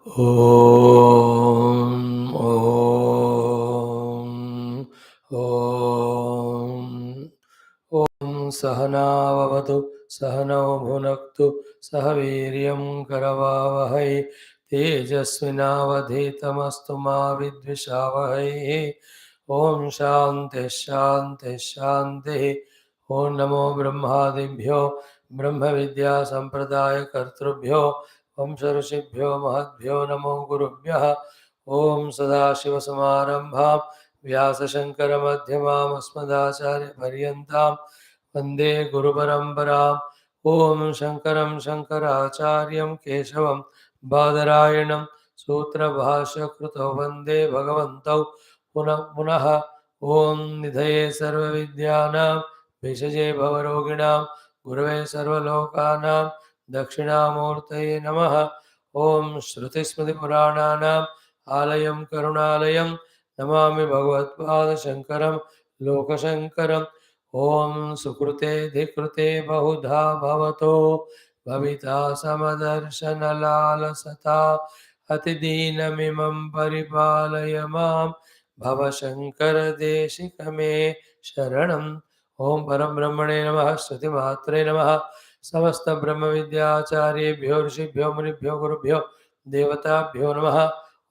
ॐ ॐ ॐ ॐ सहनाववतु सहनौ भुनक्तु सह वीर्यं करवावहै तेजस्विनावधीतमस्तु मा विद्विषावहै ॐ शान्तिः शान्तिः शान्तिः ॐ नमो ब्रह्मादिभ्यो ब्रह्मविद्यासम्प्रदायकर्तृभ्यो वंशऋषिभ्यो महद्भ्यो नमो गुरुभ्यः। ॐ सदाशिवसमारम्भां व्यासशङ्करमध्यमाम् अस्मदाचार्यपर्यन्तां वन्दे गुरुपरम्पराम्। ॐ शङ्करं शङ्कराचार्यं केशवं बादरायणं सूत्रभाष्यकृतौ वन्दे भगवन्तौ पुनः पुनः। ॐ निधये सर्वविद्यानां भिषजे भवरोगिणां गुरवे सर्वलोकानां दक्षिणामूर्तये नमः। ॐ श्रुतिस्मृतिपुराणानाम् आलयं करुणालयं नमामि भगवत्पादशङ्करं लोकशङ्करम्। ॐ सुकृते धिकृते बहुधा भवतो भविता समदर्शनलालसता अतिदीनमिमं परिपालय मां भवशङ्करदेशिकमे शरणम्। ॐ परब्रह्मणे नमः। श्रुतिमात्रे नमः। समस्त ब्रह्म विद्याचार्येभ्यो ऋषिभ्यो मुनिभ्यो गुरुभ्यो देवताभ्यो नमः।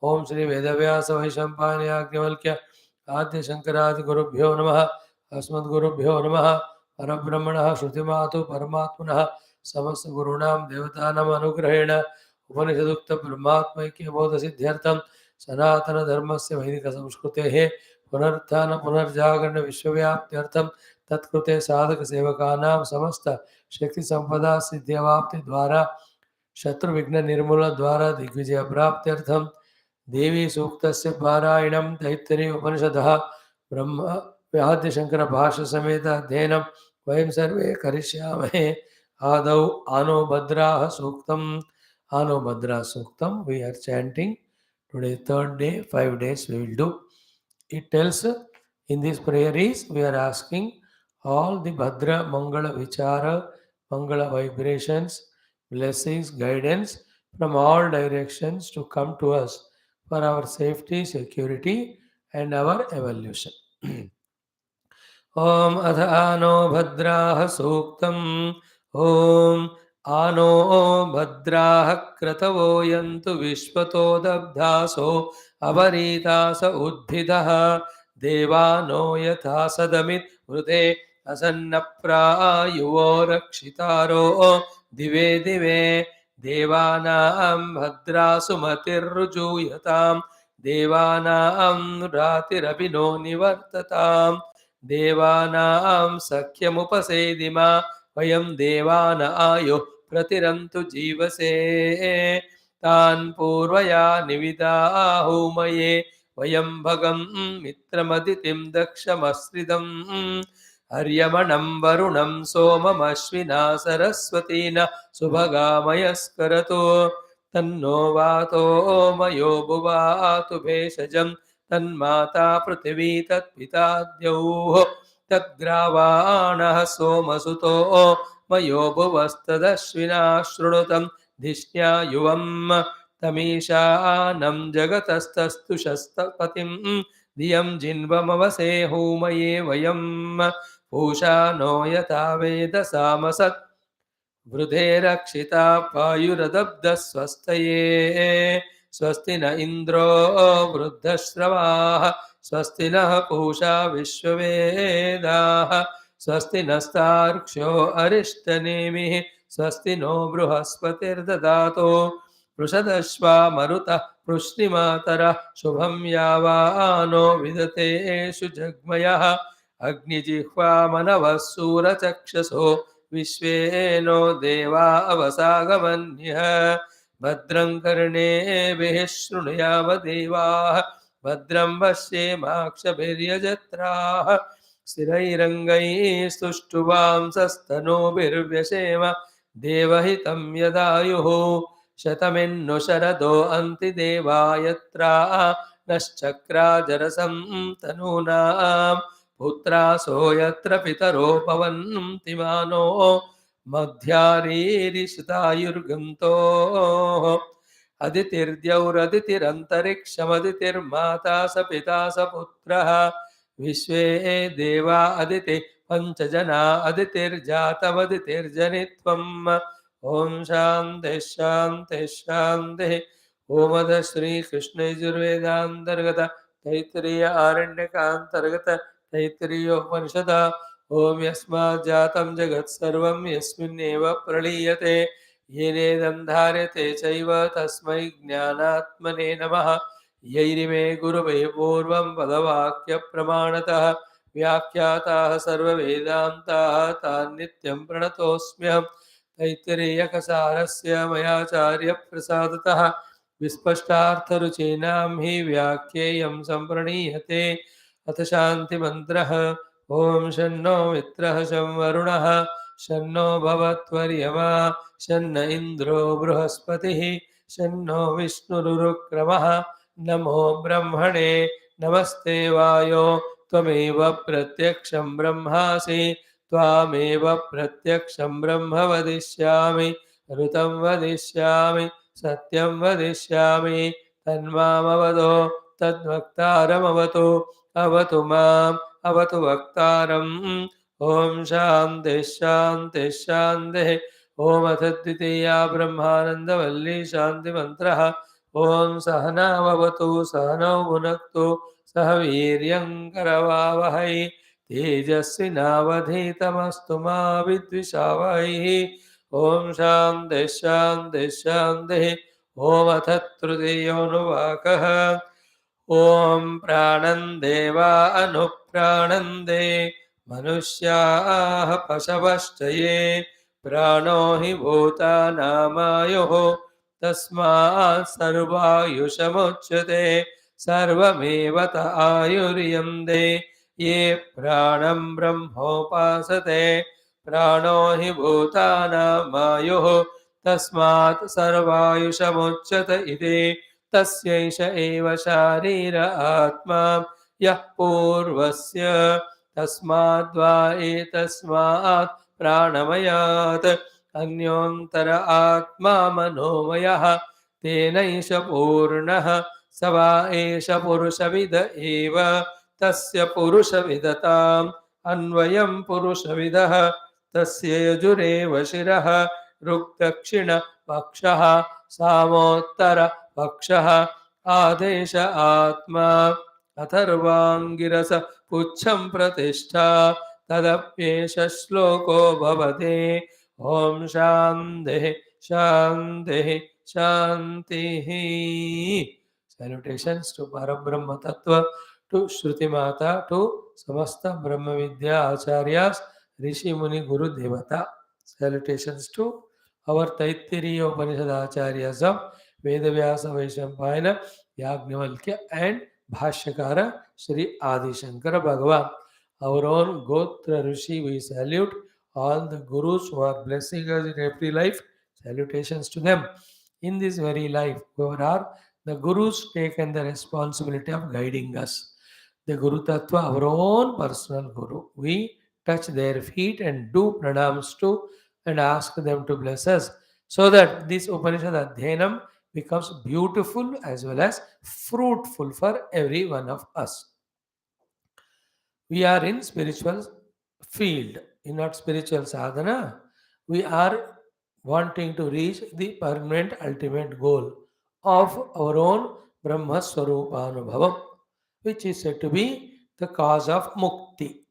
ओम श्री वेदव्यास वैशंपायनाग्निवल्क्य आद्य शंकरादि गुरुभ्यो नमः। अस्मद्गुरुभ्यो नमः। परब्रह्मणः श्रुतिमातु परमात्मनः समस्त गुरूणां देवतानाम् अनुग्रहेण उपनिषदुक्त ब्रह्मात्मैक्य बोध सिद्ध्यर्थं सनातन धर्मस्य वैदिक संस्कृतेः पुनरुत्थान पुनर्जागरण विश्वव्याप्त्यर्थं तत्कृते साधक सेवकानां समस्त शक्ति संपदा सिद्ध्यवाप्ति द्वारा शत्रु विघ्न निर्मूलन द्वारा दिग्विजय प्राप्त्यर्थम देवी सूक्तस्य पारायणं तैत्तिरीय उपनिषदः ब्रह्म व्याद्य शंकर भाष्य समेत अध्ययनं वयं सर्वे करिष्यामहे। आदौ आनो भद्राः सूक्तम्। आनो भद्रा सूक्तम we are chanting today, third day, 5 days we will do. It tells in this prayer is we are asking all the Bhadra Mangala Vichara, Mangala vibrations, blessings, guidance from all directions to come to us for our safety, security, and our evolution. ॐ अथ आनो भद्राः सूक्तम्। ॐ आनो भद्राः क्रतवो यन्तु विश्वतो दब्धासो अवरीतास उद्भिदः देवानो यथा सदमित् वृते असन्नप्रायुवो रक्षितारो दिवे दिवे देवानां भद्रासु मतिर्रुजूयतां देवानां रातिरभिनो निवर्तताम् देवानां सख्यमुपसेदिमा वयं देवान आयुः प्रतिरन्तु जीवसे तान् पूर्वया निविदाहुमये वयं भगं मित्रमदितिं दक्षमस्रिदं हर्यमणं वरुणं सोममश्विना सरस्वतीन सुभगामयस्करतु तन्नो वातो मयो भुवातु भेषजम् तन्माता पृथिवी तत्पिता द्यौः तद्ग्रावाणः सोमसुतो मयो भुवस्तदश्विना शृणुतं धिष्ण्या युवं तमीशानं जगतस्तस्तु शस्तपतिं धियं जिन्वमवसे हूमये वयं पूषा नो यथा वेदसामसत् वृधे रक्षिता पायुरदब्धस्वस्तये स्वस्ति न इन्द्रो वृद्धश्रवाः स्वस्ति नः पूषा विश्ववेदाः स्वस्ति नस्तार्क्ष्यो अरिष्टनेमिः स्वस्ति नो बृहस्पतिर्ददातु पृषदश्वा मरुतः पृश्निमातरः शुभं यावानो विदतेषु जग्मयः अग्निजिह्वा मनवः सूरचक्षसो विश्वेनो देवा अवसागमन्यः भद्रं कर्णेभिः शृणुयाम देवाः भद्रं पश्येमाक्षभिर्यजत्राः स्थिरैरङ्गैस्तुष्टुवांसस्तनूभिर्व्यशेम देवहितं यदायुः शतमिन्नु शरदो अन्ति देवायत्रा नश्चक्राजरसं तनूनां पुत्रासो यत्र पितरो पवन्ति मानो मध्यारीरिषतायुर्गन्तो अदितिर्द्यौरदितिरन्तरिक्षमदितिर्माता स पिता स पुत्रः विश्वे देवा अदिति पञ्चजना अदितिर्जातमदितिर्जनित्वम् ॐ शान्तिः शान्तिः शान्तिः ओमद श्रीकृष्ण यजुर्वेदान्तर्गत तैत्तिरीय आरण्यकान्तर्गत तैत्तिरीयोपनिषद ॐ यस्मात् जातं जगत् सर्वं यस्मिन्नेव प्रलीयते येनेदं धार्यते चैव तस्मै ज्ञानात्मने नमः यैरिमे गुरुवे पूर्वं पदवाक्यप्रमाणतः व्याख्याताः सर्ववेदान्ताः तान् नित्यं प्रणतोऽस्म्यहम् तैत्तिरीयकसारस्य मयाचार्यप्रसादतः विस्पष्टार्थरुचीनां हि व्याख्येयं सम्प्रणीयते अथ शान्तिमन्त्रः ॐ शन्नो मित्रः शं वरुणः शन्नो भवत्वर्यमा शन्न इन्द्रो बृहस्पतिः शन्नो विष्णुरुक्रमः नमो ब्रह्मणे नमस्ते वायो त्वमेव प्रत्यक्षं ब्रह्मासि त्वामेव प्रत्यक्षं ब्रह्म वदिष्यामि ऋतं वदिष्यामि सत्यं वदिष्यामि तन्मामवदो तद्वक्तारमवतु अवतु माम् अवतु वक्तारम् ॐ शान्तिः शान्तिः शान्तिः ॐ अथ द्वितीया ब्रह्मानन्दवल्ली शान्तिमन्त्रः ॐ सहनाववतु सहनौ भुनक्तु सह वीर्यङ्करवावहै तेजस्विनावधीतमस्तु मा विद्विषावहैः ॐ शान्तिः शान्तिः शान्तिः ॐ अथ तृतीयोऽनुवाकः ॐ प्राणं देवा अनुप्राणन्दे मनुष्याः पशवश्च ये प्राणो हि भूतानामायुः तस्मात् सर्वायुषमुच्यते सर्वमेव त आयुर्यन्दे ये प्राणं ब्रह्मोपासते प्राणो हि भूतानामायुः तस्मात् सर्वायुषमुच्यत इति तस्यैष एव शारीर आत्मा यः पूर्वस्य तस्माद्वा एतस्मात् प्राणमयात् अन्योन्तर आत्मा मनोमयः तेनैष पूर्णः स वा एष पुरुषविद एव तस्य पुरुषविदताम् अन्वयं पुरुषविदः तस्य यजुरेव शिरः ऋक्दक्षिणपक्षः सामोत्तरपक्षः आदेश आत्मा अथर्वाङ्गिरस पुच्छं प्रतिष्ठा तदप्येष श्लोको भवति ॐ शान्तिः शान्तिः शान्तिः Salutations to Parabrahma Tattva, to Shruti Mata, to Samasta Brahma Vidya Acharyas, Rishi Muni Guru Devata. Salutations to our Taittiriya Upanishad Acharyas of Vedavyasa Vaishampayana, Yagnavalkya and Bhashyakara Sri Adi Shankara Bhagavan. Our own Gotra Rishi, we salute all the Gurus who are blessing us in every life. Salutations to them. In this very life, whoever are the Gurus taken the responsibility of guiding us. The Guru Tattva, our own personal Guru. We touch their feet and do pranams to and ask them to bless us so that this Upanishad Adhyanam becomes beautiful as well as fruitful for every one of us. We are in spiritual field, in not spiritual sadhana. We are wanting to reach the permanent ultimate goal of our own Brahma Swarupanubhavam, which is said to be the cause of mukti.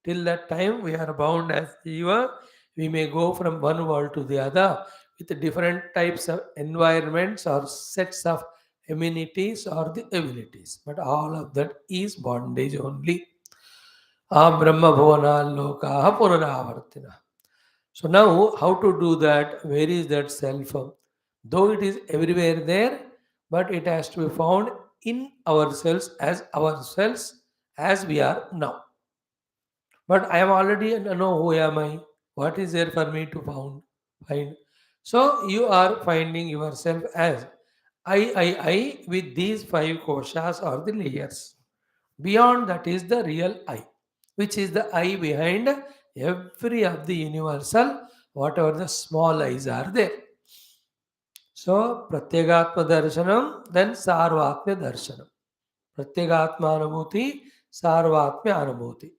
Till that time, we are bound as Jiva. We may go from one world to the other with different types of environments or sets of amenities or the abilities. But all of that is bondage only. Brahma Bhavana Lokaha Punaravartina. So now, how to do that? Where is that self? Though it is everywhere there, but it has to be found in ourselves as we are now. But I am already know who am I? What is there for me to find? So you are finding yourself as I with these five koshas or the layers. Beyond that is the real I, which is the I behind every of the universal, whatever the small eyes are there. So pratyegatma darshanam, then sarvatma darshanam. Pratyegatma anubhuti, sarvatma anubhuti.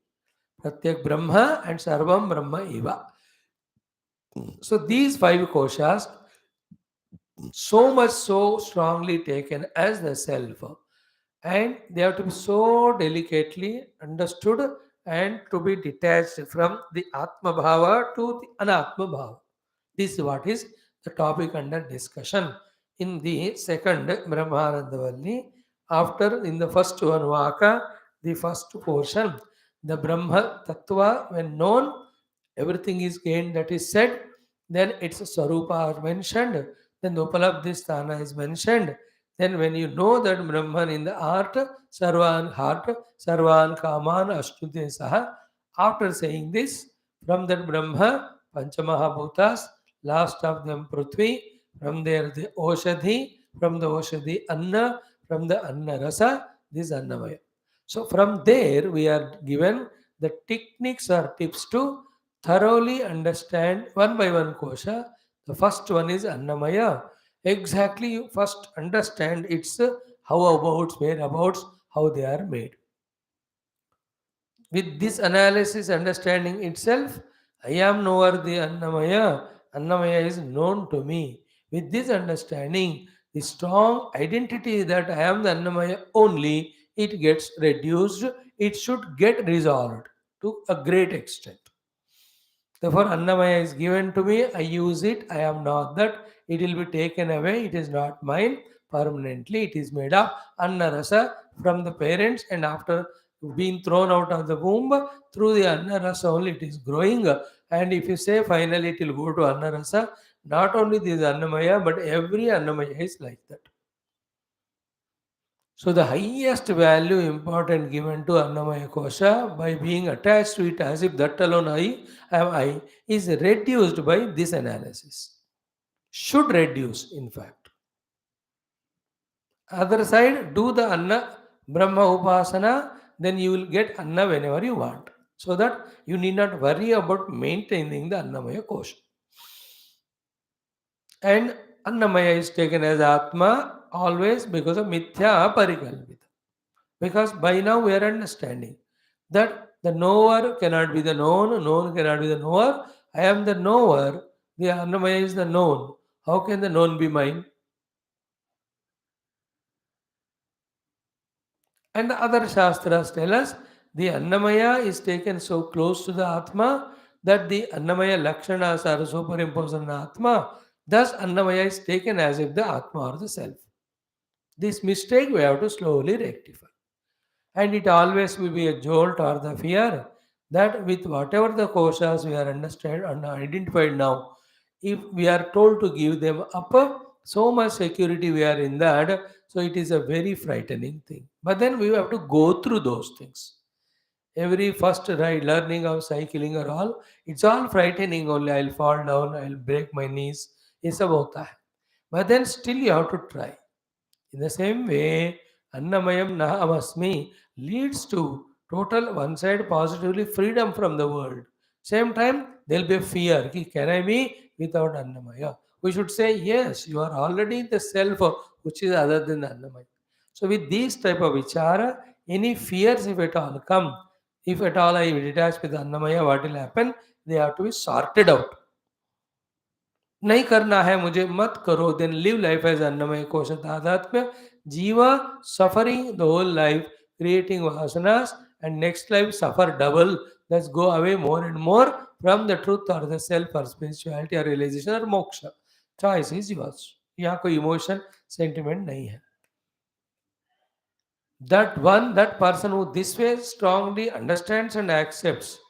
Pratyak brahma and sarvam brahma eva. So these five koshas so much so strongly taken as the self, and they have to be so delicately understood and to be detached from the atma bhava to the anatma bhava. This is what is the topic under discussion in the second Brahmananda Valli. After in the first Anuvaka, the first portion, the Brahma Tattva, when known, everything is gained that is said, then its Sarupa are mentioned, then the Upalabdhi Sthana is mentioned. Then when you know that Brahman in the heart, Sarvan Kaman Ashtute Saha, after saying this, from that Brahma, Panchamahabhutas, last of them Prithvi, from there the Oshadhi, from the Oshadhi Anna, from the Anna Rasa, this Annamaya. So from there we are given the techniques or tips to thoroughly understand one by one kosha. The first one is Annamaya. Exactly, you first understand its how abouts, whereabouts, how they are made. With this analysis, understanding itself, I am knower the Annamaya. Annamaya is known to me. With this understanding, the strong identity that I am the Annamaya only, it gets reduced. It should get resolved to a great extent. Therefore, Annamaya is given to me. I use it. I am not that. It will be taken away. It is not mine permanently. It is made of Annarasa from the parents, and after being thrown out of the womb, through the Annarasa only it is growing. And if you say finally it will go to Annarasa, not only this Annamaya, but every Annamaya is like that. So the highest value important given to Annamaya Kosha by being attached to it as if that alone I is reduced by this analysis. Should reduce, in fact. Other side, do the Anna Brahma Upasana, then you will get Anna whenever you want. So that you need not worry about maintaining the Annamaya Kosha. And Annamaya is taken as Atma always because of Mithya Parikalpita. Because by now we are understanding that the knower cannot be the known, known cannot be the knower. I am the knower, the Annamaya is the known. How can the known be mine? And the other Shastras tell us the Annamaya is taken so close to the Atma that the Annamaya Lakshanas are superimposed on the Atma. Thus, Annamaya is taken as if the Atma or the Self. This mistake we have to slowly rectify. And it always will be a jolt or the fear that with whatever the koshas we are understand and identified now, if we are told to give them up, so much security we are in that, so it is a very frightening thing. But then we have to go through those things. Every first ride, learning of cycling or all, it's all frightening only. I'll fall down, I'll break my knees. It's about that. But then still you have to try. In the same way, Annamayam Nahamasmi leads to total one side positively freedom from the world. Same time, there will be a fear. Ki, can I be without Annamaya? We should say, yes, you are already the self which is other than Annamaya. So with these type of vichara, any fears if at all come, if at all I detach with Annamaya, what will happen? They have to be sorted out. नहीं करना है मुझे मत करो then live life as अन्नमय कोश तादात्म्य जीवा suffering the whole life creating vasanas and next life suffer double. Let's go away more and more from the truth or the self or spirituality or realization or moksha. Choice is yours. यहाँ कोई emotion sentiment नहीं है. That person who this way strongly understands and accepts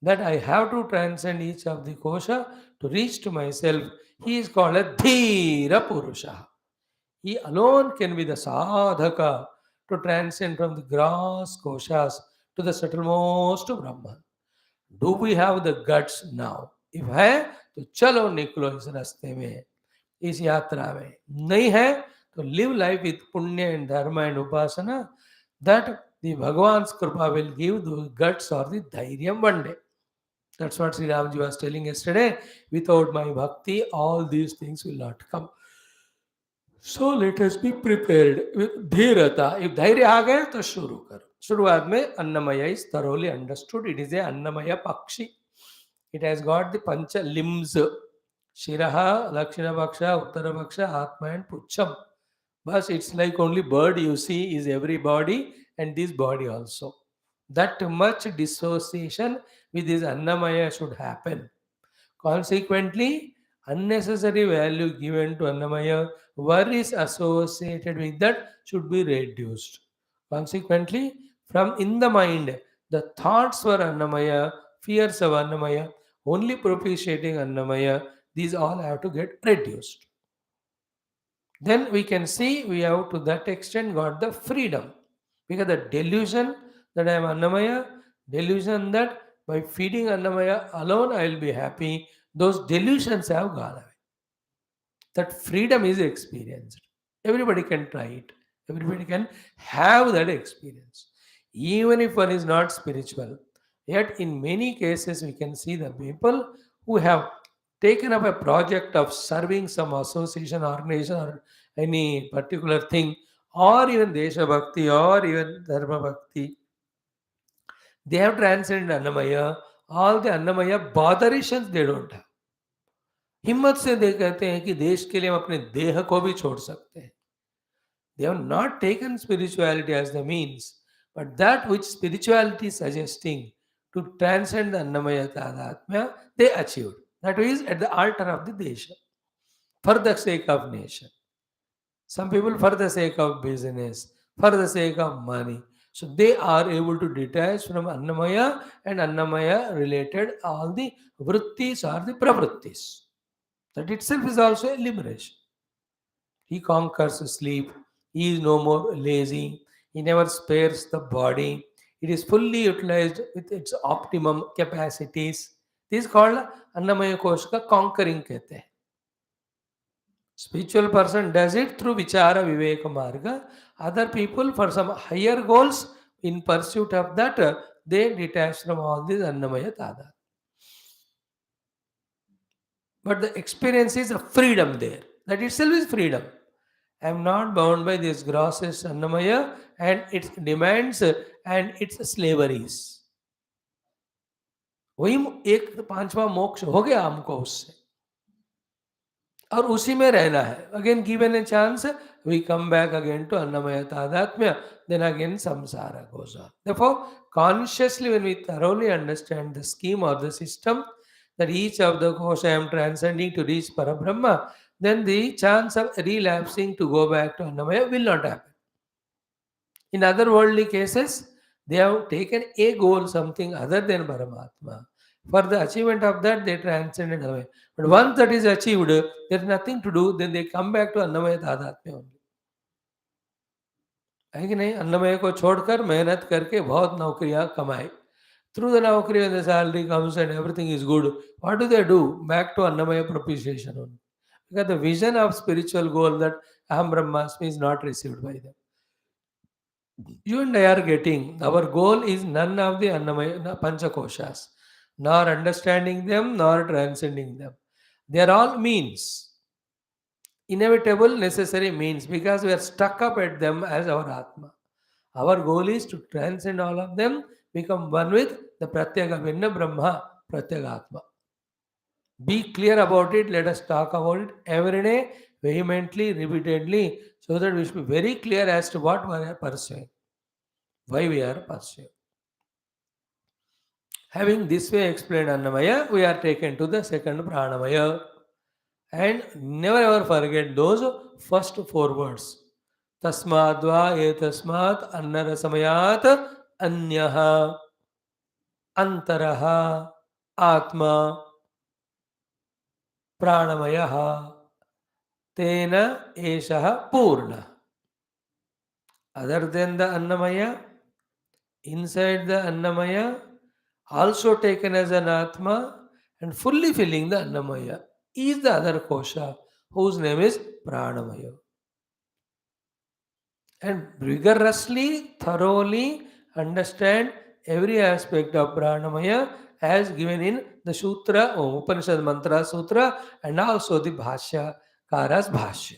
that I have to transcend each of the kosha to reach to myself, he is called a Dhira Purusha. He alone can be the sadhaka to transcend from the gross koshas to the subtlemost Brahman. Do we have the guts now? if है तो चलो निकलो इस रास्ते में, इस यात्रा में. नहीं है तो live life with punya and dharma and upasana, that the Bhagavan's kripa will give the guts or the dhairyam one day. That's what Sri Ramji was telling yesterday. Without my bhakti, all these things will not come. So let us be prepared with धीरता. If धैर्य आ गया तो शुरू करो. शुरुआत में अन्नमय is thoroughly understood. It is a अन्नमय pakshi. It has got the pancha limbs. Shiraha, Lakshina Paksha, Uttara Paksha, Atma and Pucham. But it's like only bird you see is every body and this body also. That much dissociation with this Annamaya should happen. Consequently, unnecessary value given to Annamaya, worries associated with that should be reduced. Consequently, from in the mind, the thoughts for Annamaya, fears of Annamaya, only propitiating Annamaya, these all have to get reduced. Then we can see we have to that extent got the freedom. Because the delusion that I am Annamaya, delusion that by feeding Annamaya alone I will be happy, those delusions have gone away. That freedom is experienced. Everybody can try it. Everybody can have that experience. Even if one is not spiritual. Yet in many cases we can see the people who have taken up a project of serving some association, organization or any particular thing or even Desha Bhakti or even Dharma Bhakti. They have transcended Annamaya. All the Annamaya botherations they don't have. हिम्मत से दे कहते हैं कि देश के लिए हम अपने देह को भी छोड़ सकते हैं. They have not taken spirituality as the means, but that which spirituality is suggesting to transcend the Annamaya Tadatmya, they achieved. That is at the altar of the Desha, for the sake of nation. Some people for the sake of business, for the sake of money. So they are able to detach from Annamaya and Annamaya related all the vrittis or the pravrittis. That itself is also a liberation. He conquers sleep. He is no more lazy. He never spares the body. It is fully utilized with its optimum capacities. This is called Annamaya Kosh ka conquering कहते हैं. Spiritual person does it through Vichara Viveka Marga. Other people for some higher goals in pursuit of that they detach from all this Annamaya Tada. But the experience is a freedom there. That itself is freedom. I am not bound by this grossest Annamaya and its demands and its slaveries. वही एक पांचवा मोक्ष हो गया हमको उससे और उसी में रहना है. Again given a chance we come back again to annamaya tadatmya, then again samsara goes on. Therefore, consciously when we thoroughly understand the scheme or the system that each of the kosha I am transcending to reach Parabrahma, then the chance of relapsing to go back to Annamaya will not happen. In other worldly cases, they have taken a goal, something other than Paramatma. For the achievement of that, they transcended away. But once that is achieved, there is nothing to do, then they come back to Annamaya Tadatmya only. है कि नहीं? अन्नमय को छोड़कर मेहनत करके बहुत नौकरियां कमाए. Through the naukri, when the salary comes and everything is good, what do? Back to Annamaya propitiation only. Because the vision of spiritual goal that Aham Brahmasmi is not received by them. You and I are getting, our goal is none of the Annamaya Panchakoshas, nor understanding them, nor transcending them. They are all means, inevitable, necessary means, because we are stuck up at them as our Atma. Our goal is to transcend all of them, become one with the Pratyaka Vinna Brahma, Pratyaka Atma. Be clear about it, let us talk about it every day, vehemently, repeatedly, so that we should be very clear as to what we are pursuing. Why we are pursuing. Having this way explained Annamaya, we are taken to the second Pranamaya. And never ever forget those first four words. Tasmadva etasmat annarasamayat anyaha antaraha atma pranamayaha tena eshaha purna. Other than the Annamaya, inside the Annamaya, also taken as an Atma and fully filling the Annamaya is the other kosha whose name is Pranamaya. And rigorously, thoroughly understand every aspect of Pranamaya as given in the Sutra, Upanishad Mantra Sutra and also the Bhashya Kara's Bhashya.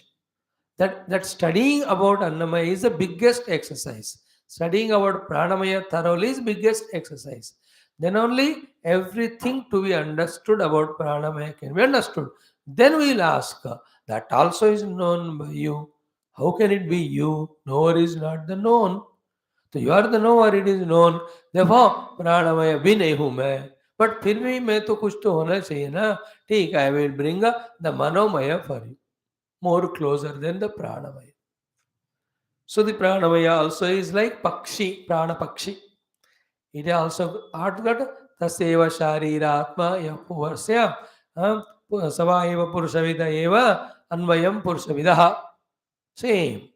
That studying about Annamaya is the biggest exercise. Studying about Pranamaya thoroughly is biggest exercise. Then only everything to be understood about Pranamaya can be understood. Then we will ask, that also is known by you. How can it be you? Knower is not the known. तो you are the knower, it is known, देखो प्राणमय भी नहीं हूं मैं, but फिर भी मैं तो कुछ तो होना चाहिए ना. ठीक, I will bring the manomaya for you, more closer than the pranamaya. So the pranamaya also is like pakshi, prana pakshi. It also art that taseva sharira atma yapuvasya savaiva purushavida eva anvayam purushavidaha. Same.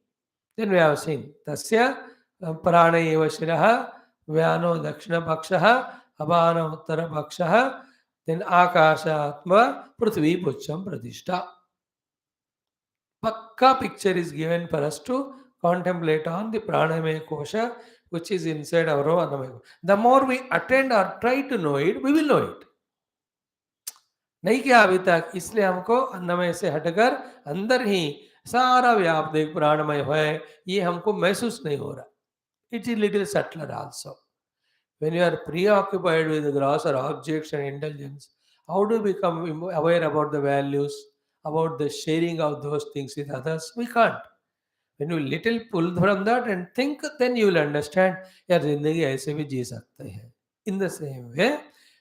Then we have seen tasya prana eva shiraha vyano dakshina pakshaha abhana uttara pakshaha, then akasha atma prithvi pucham pratishta. Pakka picture is given for us to contemplate on the pranamaya kosha, which is inside our annamaya. The more we attend or try to know it, we will know it. नहीं किया अभी तक, इसलिए हमको अन्नमय से हटकर अंदर ही सारा व्याप्त एक प्राणमय है, ये हमको महसूस नहीं हो रहा. It is little subtler also. When you are preoccupied with the grosser objects and intelligence, how do you become aware about the values, about the sharing of those things with others? We can't. When you little pull from that and think, then you will understand, यार जिंदगी ऐसे भी जी सकते हैं. In the same way,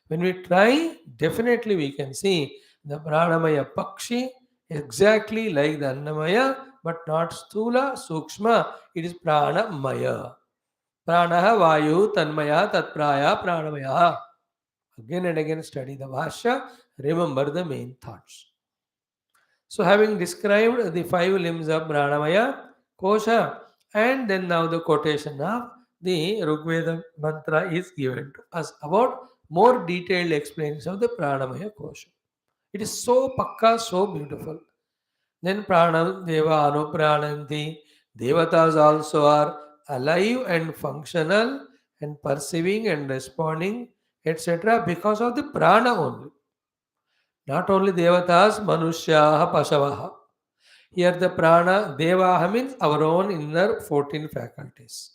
when we try, definitely we can see the pranamaya pakshi exactly like the annamaya, but not stula, sukshma. It is pranamaya. Pranaha vayu tanmaya tatpraya pranamaya. Again and again study the Bhashya, remember the main thoughts. So having described the 5 limbs of Pranamaya, Kosha, and then now the quotation of the Rigveda mantra is given to us about more detailed explanations of the Pranamaya Kosha. It is so pakka, so beautiful. Then Pranam Deva Anuprananti. Devatas also are alive and functional and perceiving and responding, etc. because of the prana only. Not only Devatas, Manushyaha, Pashavaha. Here the prana, Devaha means our own inner 14 faculties.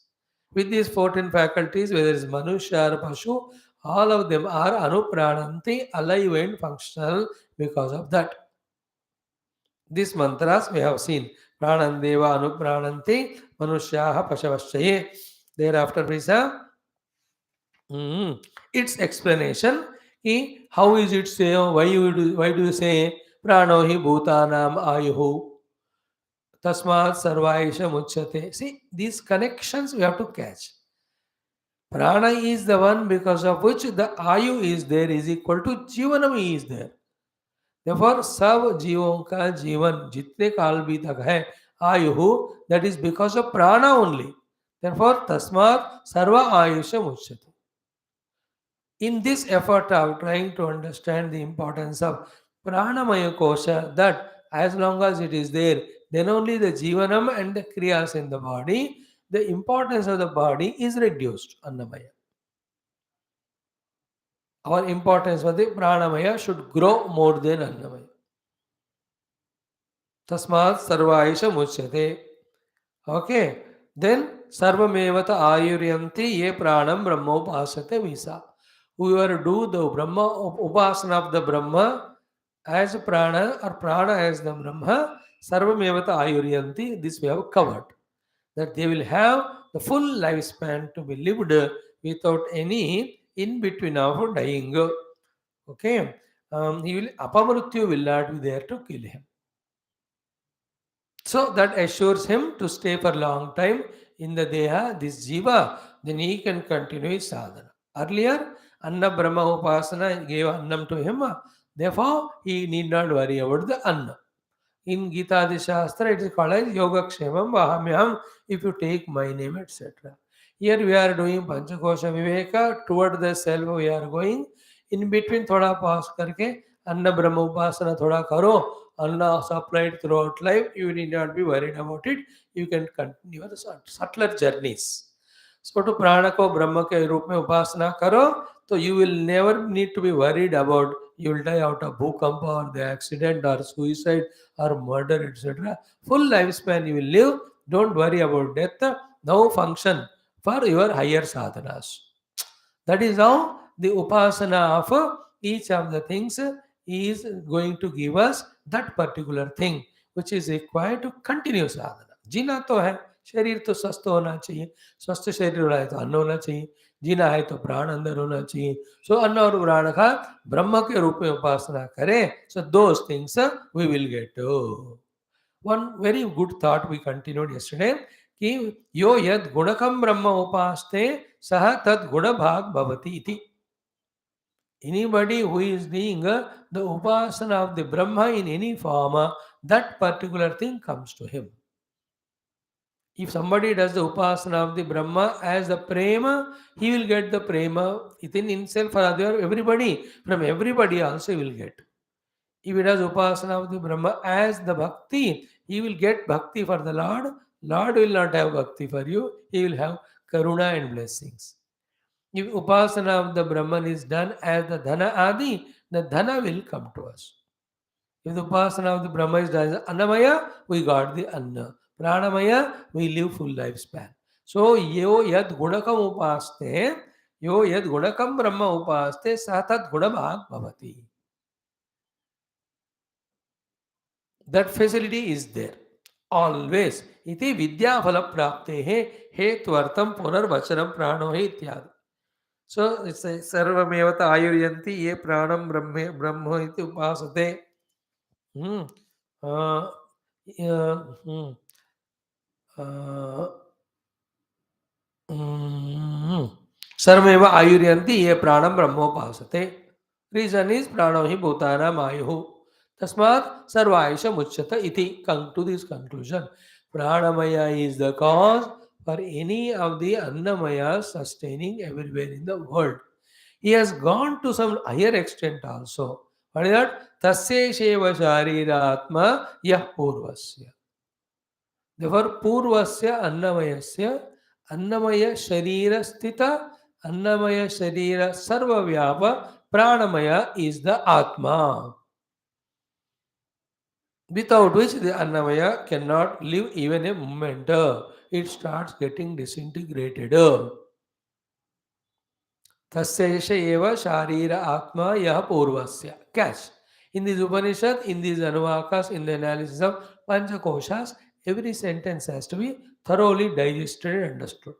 With these 14 faculties, whether it is Manushya or Pashu, all of them are Anuprananti, alive and functional because of that. These mantras we have seen. Pranan Deva Anuprananti, Manushyaha Pashavaschaye. Thereafter we have its explanation. How is it say? Why do you say Prano hi bhutanam ayuhu? Tasmat sarvaisha muchyate. See, these connections we have to catch. Prana is the one because of which the ayu is there is equal to जीवनम is there. Therefore, सब जीवों का जीवन जितने काल भी तक है आयु, that is because of prana only. Therefore, tasmat sarva ayusha muchyate. In this effort of trying to understand the importance of pranamaya kosha, that as long as it is there, then only the jivanam and the kriyas in the body, the importance of the body is reduced. Annamaya. Our importance for the pranamaya should grow more than annamaya. Tasmat sarvaisha muchyate. Okay. Then sarvamevata ayuryanti ye pranam brahmopasate visa. Whoever do the Brahma upasana of the Brahma as prana or prana as the Brahma, sarvamevata ayuryanti, this we have covered. That they will have the full lifespan to be lived without any in between of dying. Okay. He will apamrutyu will not be there to kill him. So that assures him to stay for a long time in the Deha, this Jiva, then he can continue his sadhana. Earlier, Anna Brahma Upasana gave Annam to him, therefore he need not worry about the Anna. In Gita the Shastra, it is called as Yoga Kshemam Vahamyam, if you take my name, etc. Here we are doing Panchakosha Viveka, toward the self we are going. In between, thoda pause karke, Anna Brahma Upasana thoda karo. Allah supplied throughout life, you need not be worried about it. You can continue the subtler journeys. So to prana ko Brahma ke roop mein upasana karo, so you will never need to be worried about You will die out of bhukampa or the accident or suicide or murder, etc. Full lifespan you will live. Don't worry about death. Now function for your higher sadhanas. That is how the upasana of each of the things is going to give us that particular thing which is required to continue sadhana. जीना तो है, शरीर तो स्वस्थ होना चाहिए, स्वस्थ शरीर होना है तो अन्न होना चाहिए, जीना है तो प्राण अंदर होना चाहिए. सो अन्न और प्राण का ब्रह्म के रूप में उपासना करें. So those things we will get. One very good thought we continued yesterday कि यो यद गुणकम ब्रह्म उपास्ते सह तद गुण भाग भवति इति. Anybody who is doing the upasana of the Brahma in any form, that particular thing comes to him. If somebody does the upasana of the Brahma as the prema, he will get the prema within himself or other everybody. From everybody also he will get. If he does upasana of the Brahma as the bhakti, he will get bhakti for the Lord. Lord will not have bhakti for you. He will have karuna and blessings. If upasana of the Brahman is done as the dhana adi, the dhana will come to us. If the upasana of the Brahma is done as Annamaya, we got the Anna. Pranamaya, we live full lifespan. So, yo yad gunakam upaste, yo yad gunakam Brahma upaste, satat gunabhag bhavati. That facility is there. Always. Iti vidya phala prapte he tvartam punarvachanam prano he ityadi. So it's a sarvamevata ayuryanti ye pranam brahma iti upasate. Hmm. Uh, hmm. Sarvameva ayuryanti ye pranam brahmopasate. Reason is prano hi bhutanam ayuhu. Tasmat sarvaisha muchyata iti. Come to this conclusion. Pranamaya is the cause for any of the annamaya sustaining everywhere in the world. He has gone to some higher extent also. What is that? Tasya sheva shariratma yah purvasya. Therefore, purvasya annamayasya annamaya sharira sthita annamaya sharira sarva vyapa pranamaya is the atma. Without which the annamaya cannot live even a moment. It starts getting disintegrated. Tasyesha eva sharira atma yah purvasya. Catch. In this Upanishad, in these Anuvakas, in the analysis of Panchakoshas, every sentence has to be thoroughly digested and understood.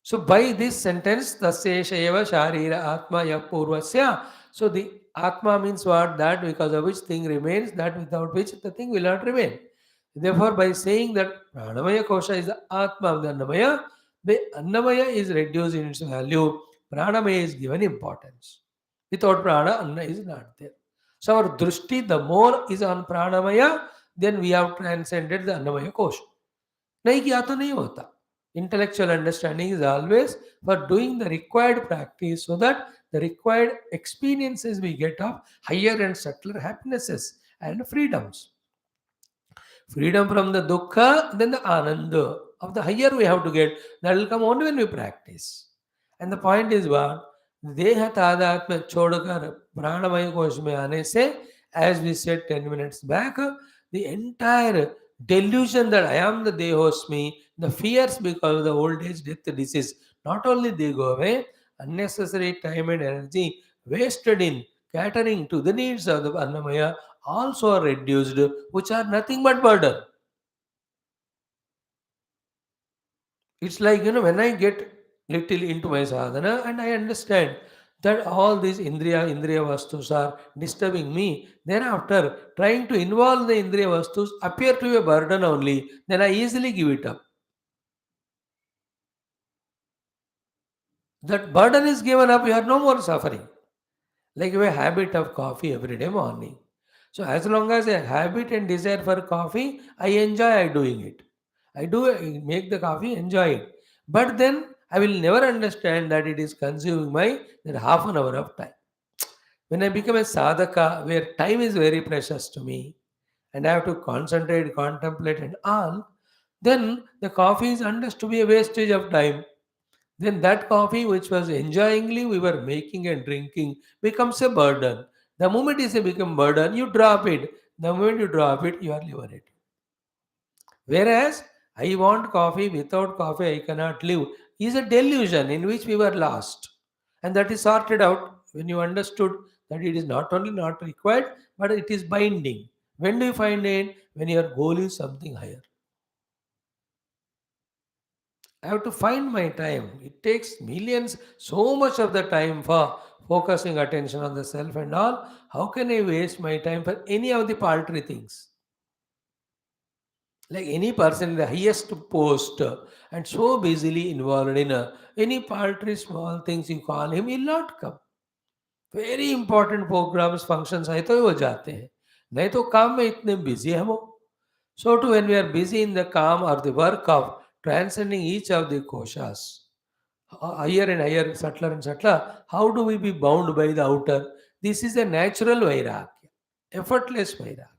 So by this sentence, Tasyesha eva sharira atma yah purvasya. So the atma means what? That because of which thing remains, that without which the thing will not remain. Therefore, by saying that Pranamaya Kosha is the Atma of the Annamaya is reduced in its value. Pranamaya is given importance. Without Prana, Anna is not there. So our Drushti, the more is on Pranamaya, then we have transcended the Annamaya Kosha. नहीं किया तो नहीं होता. Intellectual understanding is always for doing the required practice so that the required experiences we get of higher and subtler happinesses and freedoms. Freedom from the dukkha, then the ananda of the higher we have to get. That will come only when we practice. And the point is what? देह तादात्म्य छोड़कर प्राणमय कोश में आने से, as we said 10 minutes back, the entire delusion that I am the Dehosmi, the fears because of the old age, death, disease, not only they go away, unnecessary time and energy wasted in catering to the needs of the Annamaya also are reduced, which are nothing but burden. It's like, when I get little into my sadhana and I understand that all these Indriya Vastus are disturbing me, thereafter trying to involve the Indriya Vastus appear to be a burden only, then I easily give it up. That burden is given up, you are no more suffering. Like you have a habit of coffee every day morning. So as long as I habit and desire for coffee, I enjoy doing it. I make the coffee, enjoy it. But then I will never understand that it is consuming my that half an hour of time. When I become a sadhaka, where time is very precious to me, and I have to concentrate, contemplate, and all, then the coffee is understood to be a wastage of time. Then that coffee, which was enjoyingly we were making and drinking, becomes a burden. The moment it become burden, you drop it. The moment you drop it, you are liberated. Whereas I want coffee, without coffee I cannot live, is a delusion in which we were lost. And that is sorted out when you understood that it is not only not required, but it is binding. When do you find it? When your goal is something higher. I have to find my time. It takes millions, so much of the time for focusing attention on the self and all. How can I waste my time for any of the paltry things? Like any person in the highest post and so busily involved in any paltry small things you call him, will not come. Very important programmes functions है तो वो जाते हैं नहीं तो काम में इतने बिजी हम हो so too when we are busy in the calm or the work of transcending each of the koshas higher and higher subtler and subtler how do we be bound by the outer this is a natural vairagya effortless vairagya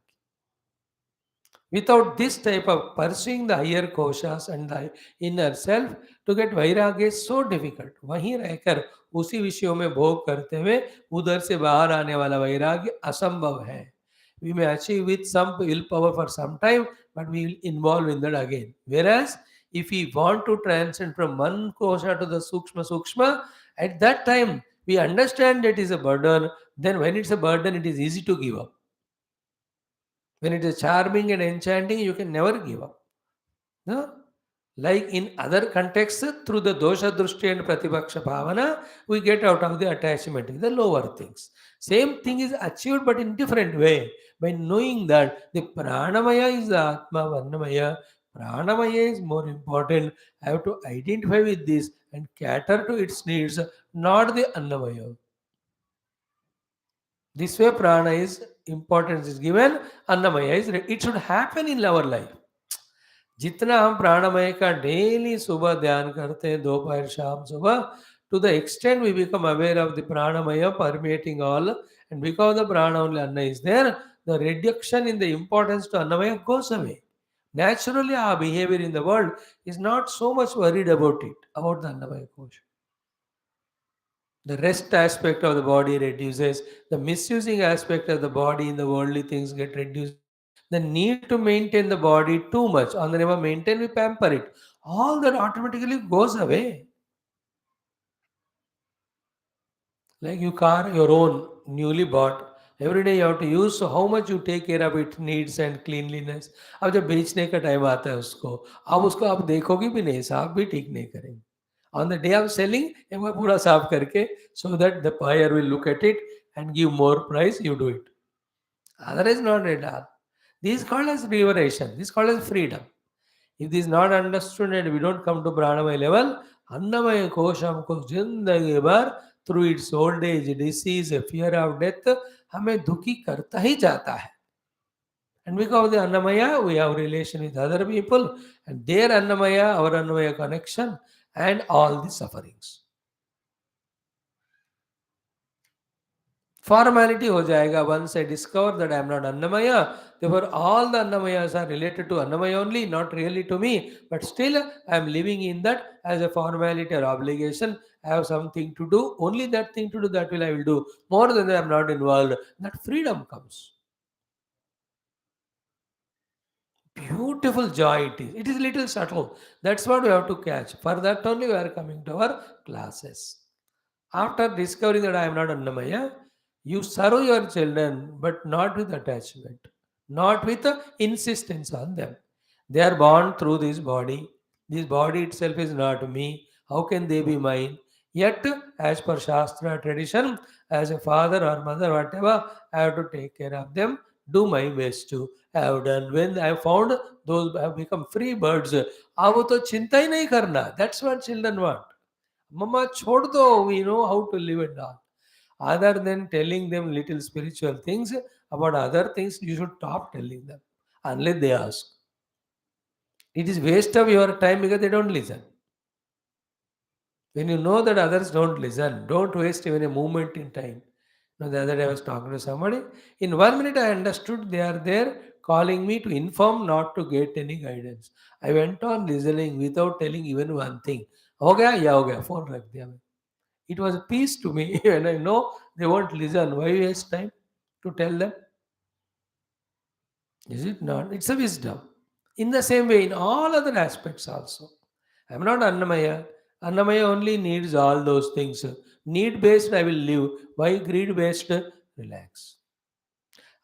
without this type of pursuing the higher koshas and the inner self to get vairagya is so difficult वहीं रहकर उसी विषयों में भोग करते हुए उधर से बाहर आने वाला वैराग्य असंभव है we may achieve with some willpower for some time but we will involve in that again whereas if we want to transcend from one kosha to the sukshma at that time we understand that it is a burden then when it's a burden it is easy to give up when it is charming and enchanting, you can never give up. No? Like in other contexts, through the dosha drushti and pratipaksha bhavana, we get out of the attachment in the lower things. Same thing is achieved but in different way. By knowing that the pranamaya is the atma varnamaya, pranamaya is more important. I have to identify with this and cater to its needs, not the annamaya. This way prana is importance is given, annamaya is it should happen in our life. जितना हम प्राणमय का daily सुबह ध्यान करते हैं दोपहर शाम सुबह to the extent we become aware of the pranamaya permeating all and because the prana only anna is there the reduction in the importance to annamaya goes away naturally our behavior in the world is not so much worried about it about the annamaya kosha the rest aspect of the body reduces the misusing aspect of the body in the worldly things get reduced the need to maintain the body too much on the never maintain we pamper it all that automatically goes away like you car your own newly bought every day you have to use so how much you take care of its needs and cleanliness अब जब बेचने का time आता है उसको अब उसको आप देखोगे भी नहीं साफ भी ठीक नहीं करेंगे on the day of selling एक बार पूरा साफ करके so that the buyer will look at it and give more price you do it otherwise not at all this is called as liberation this is called as freedom. If this is not understood and we don't come to pranamaya level, annamaya kosha हमको जिंदगी भर through its old age, disease, fear of death, हमें दुखी करता ही जाता है. And because of the annamaya, we have relation with other people, and their annamaya, our annamaya connection, and all the sufferings. Formality हो जाएगा once I discover that I am not Annamaya. Therefore, all the Annamayas are related to Annamaya only, not really to me. But still, I am living in that as a formality or obligation. I have something to do. Only that thing to do, that will I will do. More than that, I am not involved. That freedom comes. Beautiful joy it is. It is little subtle. That's what we have to catch. For that only we are coming to our classes. After discovering that I am not Annamaya, you serve your children, but not with attachment, not with insistence on them. They are born through this body. This body itself is not me. How can they be mine? Yet, as per Shastra tradition, as a father or mother, whatever, I have to take care of them, do my best to have done. When I found those have become free birds, अब वो तो चिंता ही नहीं करना. That's what children want. Mama, chhod do. We know how to live and all. Other than telling them little spiritual things about other things, you should stop telling them unless they ask. It is waste of your time because they don't listen. When you know that others don't listen, don't waste even a moment in time. The other day I was talking to somebody. In 1 minute, I understood they are there calling me to inform, not to get any guidance. I went on listening without telling even one thing. हो गया या हो गया, phone रख दिया मैं. It was a peace to me and I know they won't listen. Why waste time to tell them? Is it not? It's a wisdom. In the same way, in all other aspects also. I'm not Annamaya. Annamaya only needs all those things. Need based, I will live. Why greed based? Relax.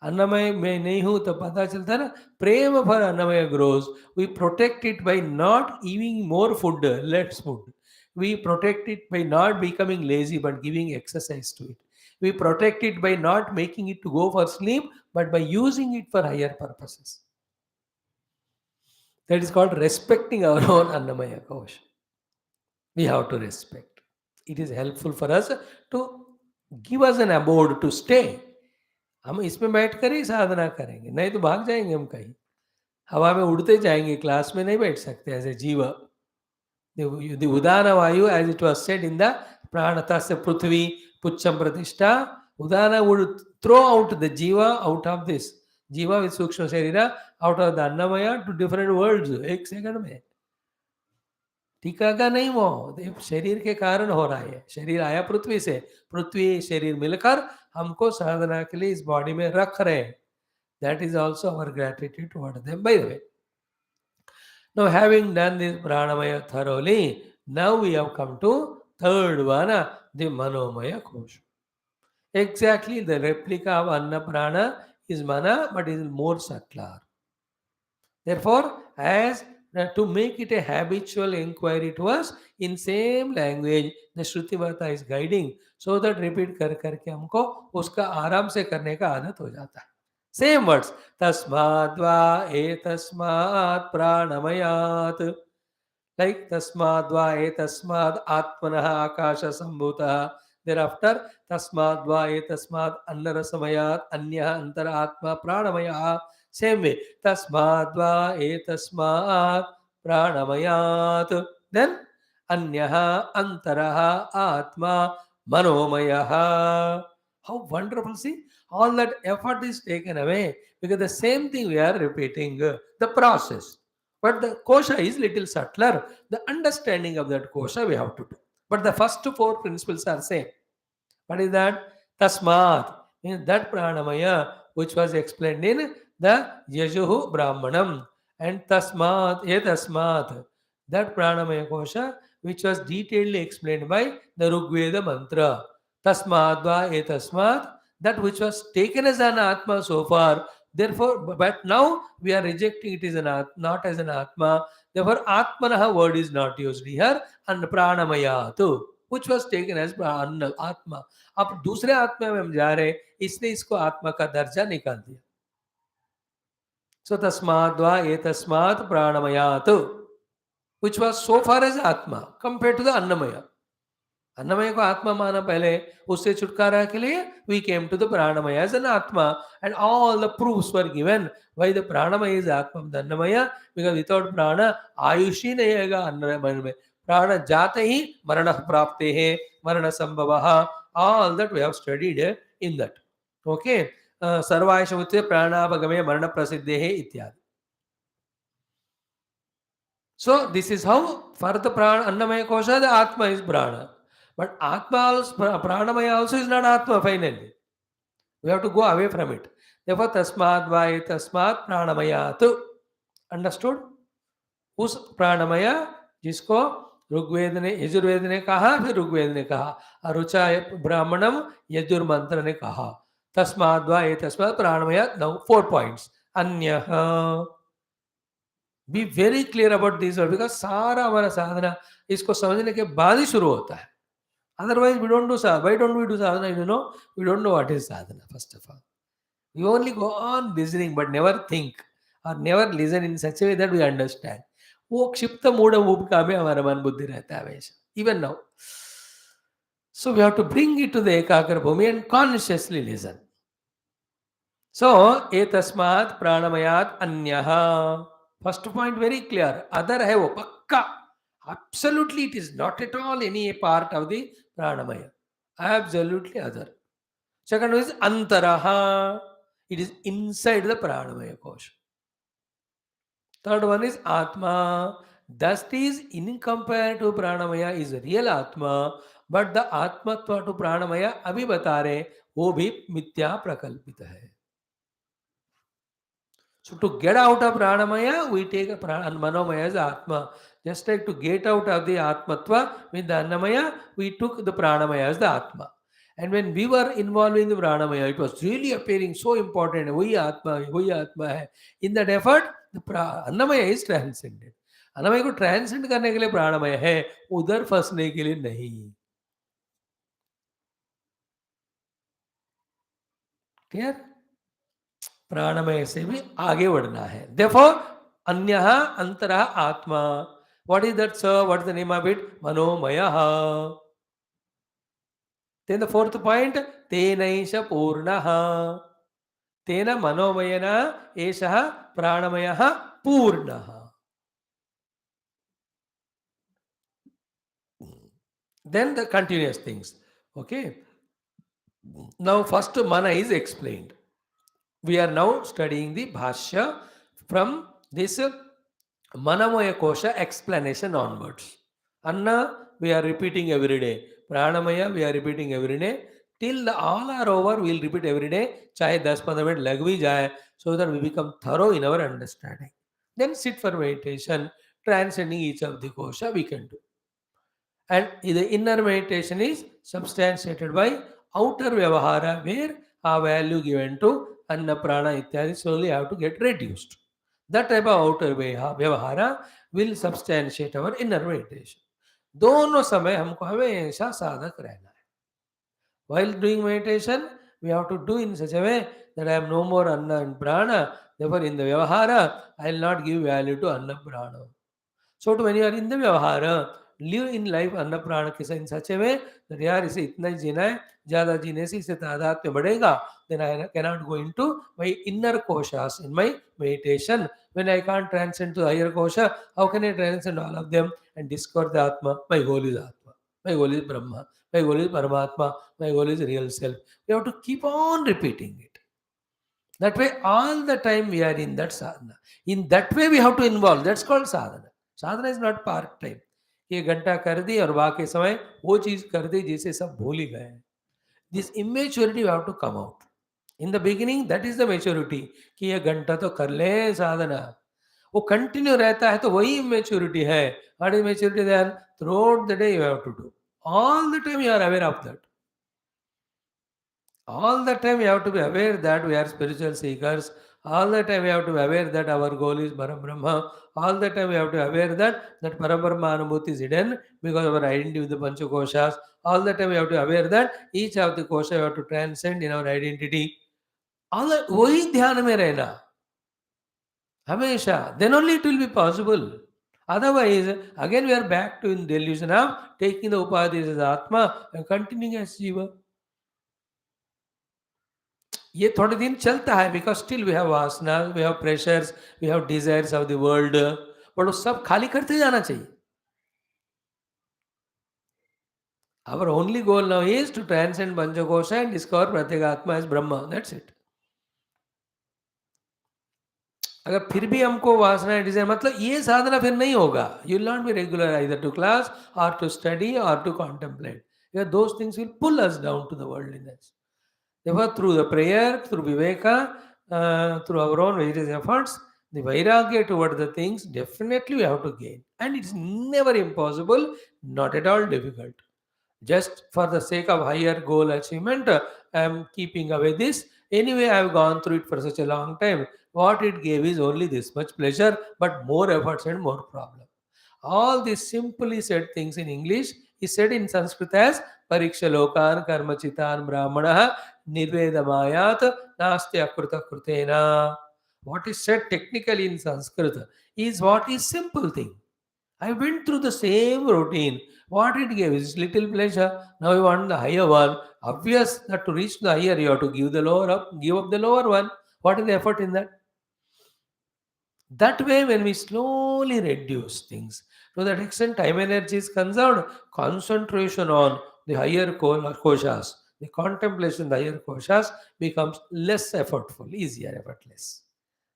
अन्नमय में नहीं हूं तो पता चलता है ना. Prem for annamaya grows. We protect it by not eating more food, let's food. We protect it by not becoming lazy but giving exercise to it. We protect it by not making it to go for sleep but by using it for higher purposes. That is called respecting our own Annamaya Kosha. We have to respect. It is helpful for us to give us an abode to stay. हम इसमें बैठकर ही साधना करेंगे, नहीं तो भाग जाएंगे हम कहीं, हवा में उड़ते जाएंगे, क्लास में नहीं बैठ सकते एज ए जीव. The Udana Vayu, as it was said in the Pranatasya Prithvi Pucham Pratishtha, Udana would throw out the Jiva out of this. Jiva with Sukshma Sharira out of the Annamaya to different worlds. एक second में टीका का नहीं, वो शरीर के कारण हो रहा है. शरीर आया पृथ्वी से, पृथ्वी शरीर मिलकर हमको साधना के लिए इस बॉडी में रख रहे हैं. That is also our gratitude toward them. By the way, now, having done this pranamaya thoroughly, now we have come to third one, the manomaya kosha. Exactly the replica of anna prana is mana, but it is more subtler. Therefore, as to make it a habitual inquiry to us in same language, the Shruti Varta is guiding, so that repeat कर करके हमको उसका आराम से करने का आदत हो जाता है. Same words. Tasmadva etasmat pranamayat. Like tasmadva etasmad atmanah akasha sambhuta. Thereafter, tasmadva etasmad annarasamayat anyah antara atma pranamaya. Same way. Tasmadva etasmat pranamayat. Then, anyah antara atma manomayaha. How wonderful, see? All that effort is taken away because the same thing we are repeating, the process. But the kosha is little subtler. The understanding of that kosha we have to do. But the first four principles are same. What is that? Tasmat. Means that pranamaya which was explained in the Yajuhu Brahmanam. And tasmat, etasmat. That pranamaya kosha which was detailedly explained by the Rigveda mantra. Tasmadva etasmat. That which was taken as an Atma so far. Therefore, but now we are rejecting it as an not as an Atma. Therefore, Atmanaha word is not used here. And pranamaya too, which was taken as Atma. अब दूसरे आत्मा में हम जा रहे हैं, इसने इसको आत्मा का दर्जा निकाल दिया. सो तस्माद्वा ये तस्मात् प्राणमयात्, which was so far as आत्मा compared to the अन्नमय. अन्नमय को आत्मा माना पहले, उससे छुटकारा के लिए we came to the pranamaya as an atma, and all the proofs were given why the pranamaya is atma of the annamaya, because without prana Ayush ही नहीं आएगा अन्नमय में. प्राण जाते ही मरण प्राप्ते है, मरण संभव. All that we have studied in that. Okay, सर्वायुष मुत्य प्राणापगमे मरण प्रसिद्धे है इत्यादि. So this is how for the prana annamaya kosha the atma is prana. But Atma also, Pranamaya also is not Atma finally. We have to go away from it. Therefore, Tasmad Vai Tasmat Pranamaya tu. Understood? उस प्राणमय जिसको ऋग्वेद ने यजुर्वेद ने कहा, फिर ऋग्वेद ने कहा, अरुचा ब्राह्मणम यजुर्मंत्र ने कहा. तस्माद् वा एतस्मात् प्राणमय. नाउ 4 points. अन्यः. Be very clear about this word, because सारा हमारा साधना इसको समझने के बाद ही शुरू होता है. Otherwise, we don't do sadhana. Why don't we do sadhana? You know, we don't know what is sadhana, first of all. We only go on listening, but never think or never listen in such a way that we understand. वो क्षिप्त मूढ़ भूमिका में हमारा मन बुद्धि रहता है हमेशा, even now. So we have to bring it to the ekakara bhumi and consciously listen. So, etasmat pranamayat anyah. First point very clear. Other है वो पक्का. Absolutely, it is not at all any part of the pranamaya. Absolutely other. Second one is antaraha. It is inside the pranamaya kosha. Third one is atma. Dust is incomparable to Pranamaya is real Atma, but the Atmatva to Pranamaya अभी बता रहे हैं, वो भी मिथ्या प्रकल्पित है. So to get out of Pranamaya, we take a Manomaya as Atma. Just like to get out of the Atmatva with the Annamaya, we took the Pranamaya as the Atma. And when we were involved in the Pranamaya, it was really appearing so important. वही आत्मा है. In that effort, the Annamaya is transcended. अन्नमय को transcend करने के लिए प्राणमय है, उधर फंसने के लिए नहीं. क्लियर? प्राणमय से भी आगे बढ़ना है. Therefore, अन्यः अंतरः आत्मा. What is that, sir? What is the name of it? Manomaya. Then the fourth point, tenaisha purnaha. Tena manomayana esha pranamaya purnaha. Then the continuous things. Okay. Now first mana is explained. We are now studying the Bhashya from this Manamaya Kosha explanation onwards. Anna, we are repeating every day. Pranamaya, we are repeating every day. Till all are over, we will repeat every day. Chahe 10-15 minute lag bhi jaye, so that we become thorough in our understanding. Then sit for meditation, transcending each of the kosha we can do. And the inner meditation is substantiated by outer vyavahara, where a value given to anna prana ityadi slowly have to get reduced. That type of outer vyavahara will substantiate our inner meditation. दोनों समय हमको हमेशा साधक रहना है. While doing meditation, we have to do in such a way that I am no more anna and prana. Therefore, in the vyavahara, I will not give value to anna prana. So when you are in the vyavahara, live in life anna prana के in such a way that यार इसे इतना ही जीना है, ज़्यादा जीने से इसे तादाद में बढ़ेगा. Then I cannot go into my inner koshas in my meditation. When I can't transcend to the higher kosha, how can I transcend all of them and discover the Atma? My goal is Atma. My goal is Brahma. My goal is Paramatma. My goal is real self. We have to keep on repeating it. That way, all the time we are in that sadhana. In that way, we have to involve. That's called sadhana. Sadhana is not part time. ये घंटा कर दी और बाकी समय वो चीज कर दी जिसे सब भूल ही गए. This immaturity have to come out. In the beginning that is the maturity कि ये घंटा तो कर ले साधना. वो कंटिन्यू रहता है तो वही इमेच्योरिटी है. What is maturity? Then throughout the day you have to do. All the time you are aware of that. All the time we have to be aware that we are spiritual seekers. All the time we have to be aware that our goal is Brahma. All the time we have to be aware that Parabrahma Anubhuti is hidden because of our identity with the Panchakoshas. All the time we have to be aware that each of the kosha we have to transcend in our identity. All that वही ध्यान में रहना हमेशा. Then only it will be possible. Otherwise, again we are back to in delusion of taking the upadhis as Atma and continuing as Jiva. ये थोड़े दिन चलता है because still we have vasana, we have pressures, we have desires of the world, but वो सब खाली करते जाना चाहिए. Our only goal now is to transcend panchakosha and discover pratyagatma as Brahma. That's it. अगर फिर भी हमको वासना डिजायर, मतलब ये साधना फिर नहीं होगा. You will not be regular either to class और टू स्टडी और to contemplate. Those things will pull us down to the worldliness. Therefore, through the prayer, through Viveka, through our own various efforts, the Vairagya toward the things definitely we have to gain. And it's never impossible, not at all difficult. Just for the sake of higher goal achievement, I am keeping away this. Anyway, I have gone through it for such a long time. What it gave is only this much pleasure, but more efforts and more problem. All these simply said things in English is said in Sanskrit as Parikshalokan Karmachitan Brahmana Nirvedamayat Nastya Kruta Krutena. What is said technically in Sanskrit is what is simple thing. I went through the same routine. What it gave is little pleasure. Now you want the higher one. Obvious that to reach the higher you have to give the lower up, give up the lower one. What is the effort in that? That way, when we slowly reduce things, to that extent, time energy is conserved, concentration on the higher koshas, the contemplation, the higher koshas becomes less effortful, easier, effortless.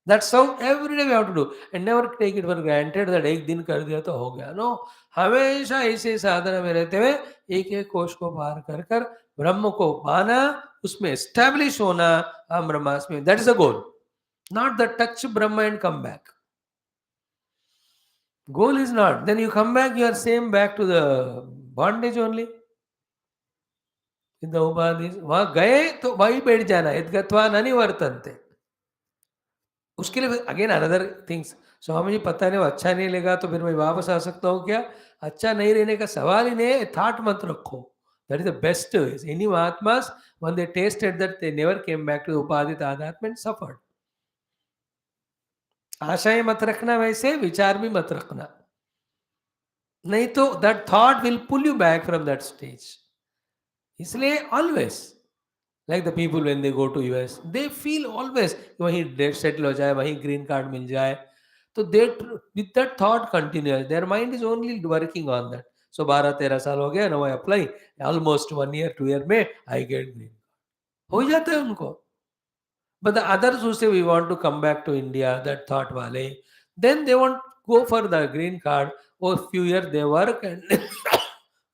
That's how every day we have to do, and never take it for granted that एक दिन कर दिया तो हो गया. No, हमेशा ऐसे साधना में रहते हुए एक एक कोश को पार कर कर ब्रह्म को पाना, उसमें एस्टैब्लिश होना, हम ब्रह्मास्मि. That is the goal, not the touch Brahma and come back. Goal is not. Then you come back, you are same back to the bondage only. In the upadhis, वहां गए तो वहीं बैठ जाना. यद्गत्वा न निवर्तन्ते. उसके लिए again another things. Swami ji पता नहीं वो अच्छा नहीं लगा तो फिर मैं वापस आ सकता हूँ क्या? अच्छा नहीं रहने का सवाल ही नहीं है. थॉट मत रखो. That is the best. Any mahatmas when they tasted that they never came back to उपाधि तादात्म्य and suffered. आशाएं मत रखना, वैसे विचार भी मत रखना, नहीं तो that thought will pull you back from that stage. इसलिए always like the people when they go to US they feel always वहीं डेट सेटल हो जाए, वहीं ग्रीन कार्ड मिल जाए, तो they with that thought continuous their mind is only working on that. So 12-13 साल हो गया, no I apply, almost 1 year 2 year में आई गेट ग्रीन. हो जाता है उनको. But the others who say we want to come back to India, that thought wale, then they won't go for the green card. Or few years they work and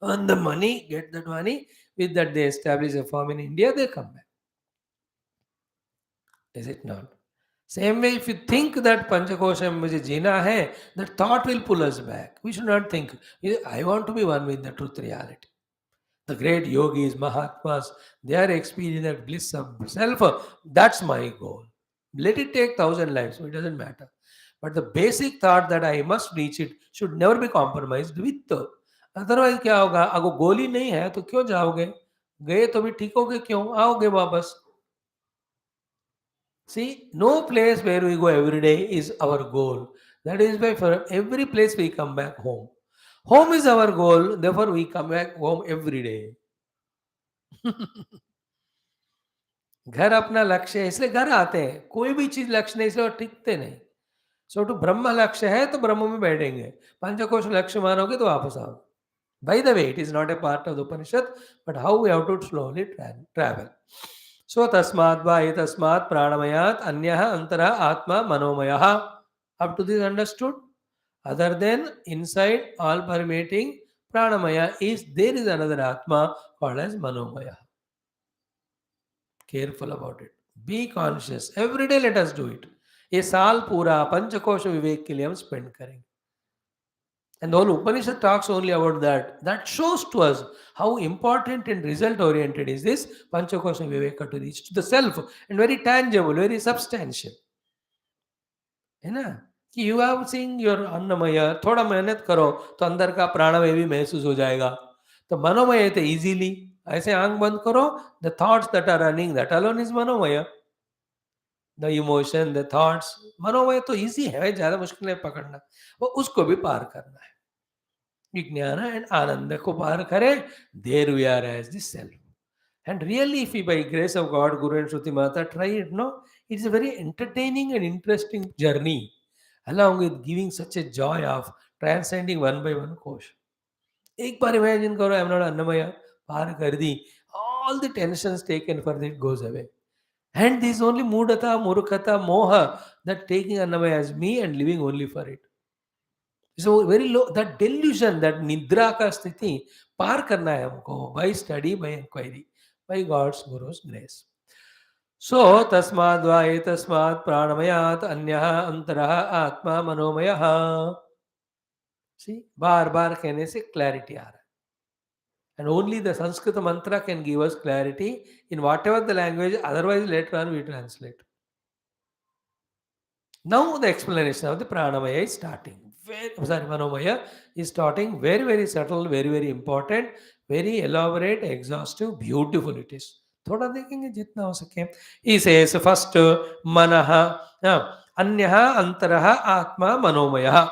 earn the money, get that money. With that they establish a firm in India, they come back. Is it not? Same way, if you think that Panchakosha mujhe jeena hai, that thought will pull us back. We should not think, I want to be one with the truth reality. The great yogis, Mahatmas, they are experiencing that bliss of self. That's my goal. Let it take 1,000 lives, it doesn't matter. But the basic thought that I must reach it should never be compromised with. Otherwise, क्या होगा? अगर गोल ही नहीं है तो क्यों जाओगे? गए तो भी ठीक होगे, क्यों आओगे वापस? See, no place where we go every day is our goal. That is why for every place we come back home. Home is our goal, therefore we come back home every day. घर अपना लक्ष्य है, इसलिए घर आते हैं. कोई भी चीज लक्ष्य नहीं, इसलिए टिकते नहीं. सो टू ब्रह्म लक्ष्य है तो ब्रह्म में बैठेंगे. पंचकोश लक्ष्य मानोगे तो वापस आओ. By the way, it is not a part of the Upanishad, but how we have to slowly travel. So तस्मात् वा एतस्मात् प्राणमयात् अन्यः अंतरः आत्मा मनोमयः. Up to this understood? Other than inside all permeating pranamaya is there is another atma called as manomaya. Careful about it. Be conscious. Every day let us do it. ये साल पूरा पंचकोश विवेक के लिए हम स्पेंड करेंगे. And the whole Upanishad talks only about that. That shows to us how important and result oriented is this Panchakosha Viveka to reach to the self, and very tangible, very substantial. है ना? कि you have seeing your अन्नमय, थोड़ा मेहनत करो तो अंदर का प्राणमय भी महसूस हो जाएगा. तो मनोमय तो इजीली ऐसे आंख बंद करो, the thoughts that are running that alone is manomaya. The emotion, the thoughts, manomaya तो इजी है, ज्यादा मुश्किल है पकड़ना. वो उसको भी पार करना है. विज्ञान एंड आनंद को पार करें, there we are as this self. And really, if we, by grace of God, Guru and Shruti Mata, try it, no, it's a very entertaining and interesting journey, along with giving such a joy of transcending one by one kosh. एक बार imagine करो, I'm not Annamaya, पार कर दी, all the tensions taken for it goes away. And this only mudata, murukata, moha, that taking Annamaya as me and living only for it. So very low, that delusion, that nidra ka sthiti, पार करना है हमको by study, by inquiry, by God's Guru's grace. So तस्माद् वा एतस्मात् प्राणमयात् अन्यः अंतरः आत्मा मनोमयः. See, बार बार कहने से क्लैरिटी आ रहा है. And only the Sanskrit mantra can give us clarity in whatever the language, otherwise later on we translate. Now the explanation of the pranamaya is starting. Manomaya is starting. Very, very subtle, very, very important, very elaborate, exhaustive, beautiful it is. थोड़ा देखेंगे जितना हो सके. He says first मनः अन्यः अंतरः आत्मा मनोमयः.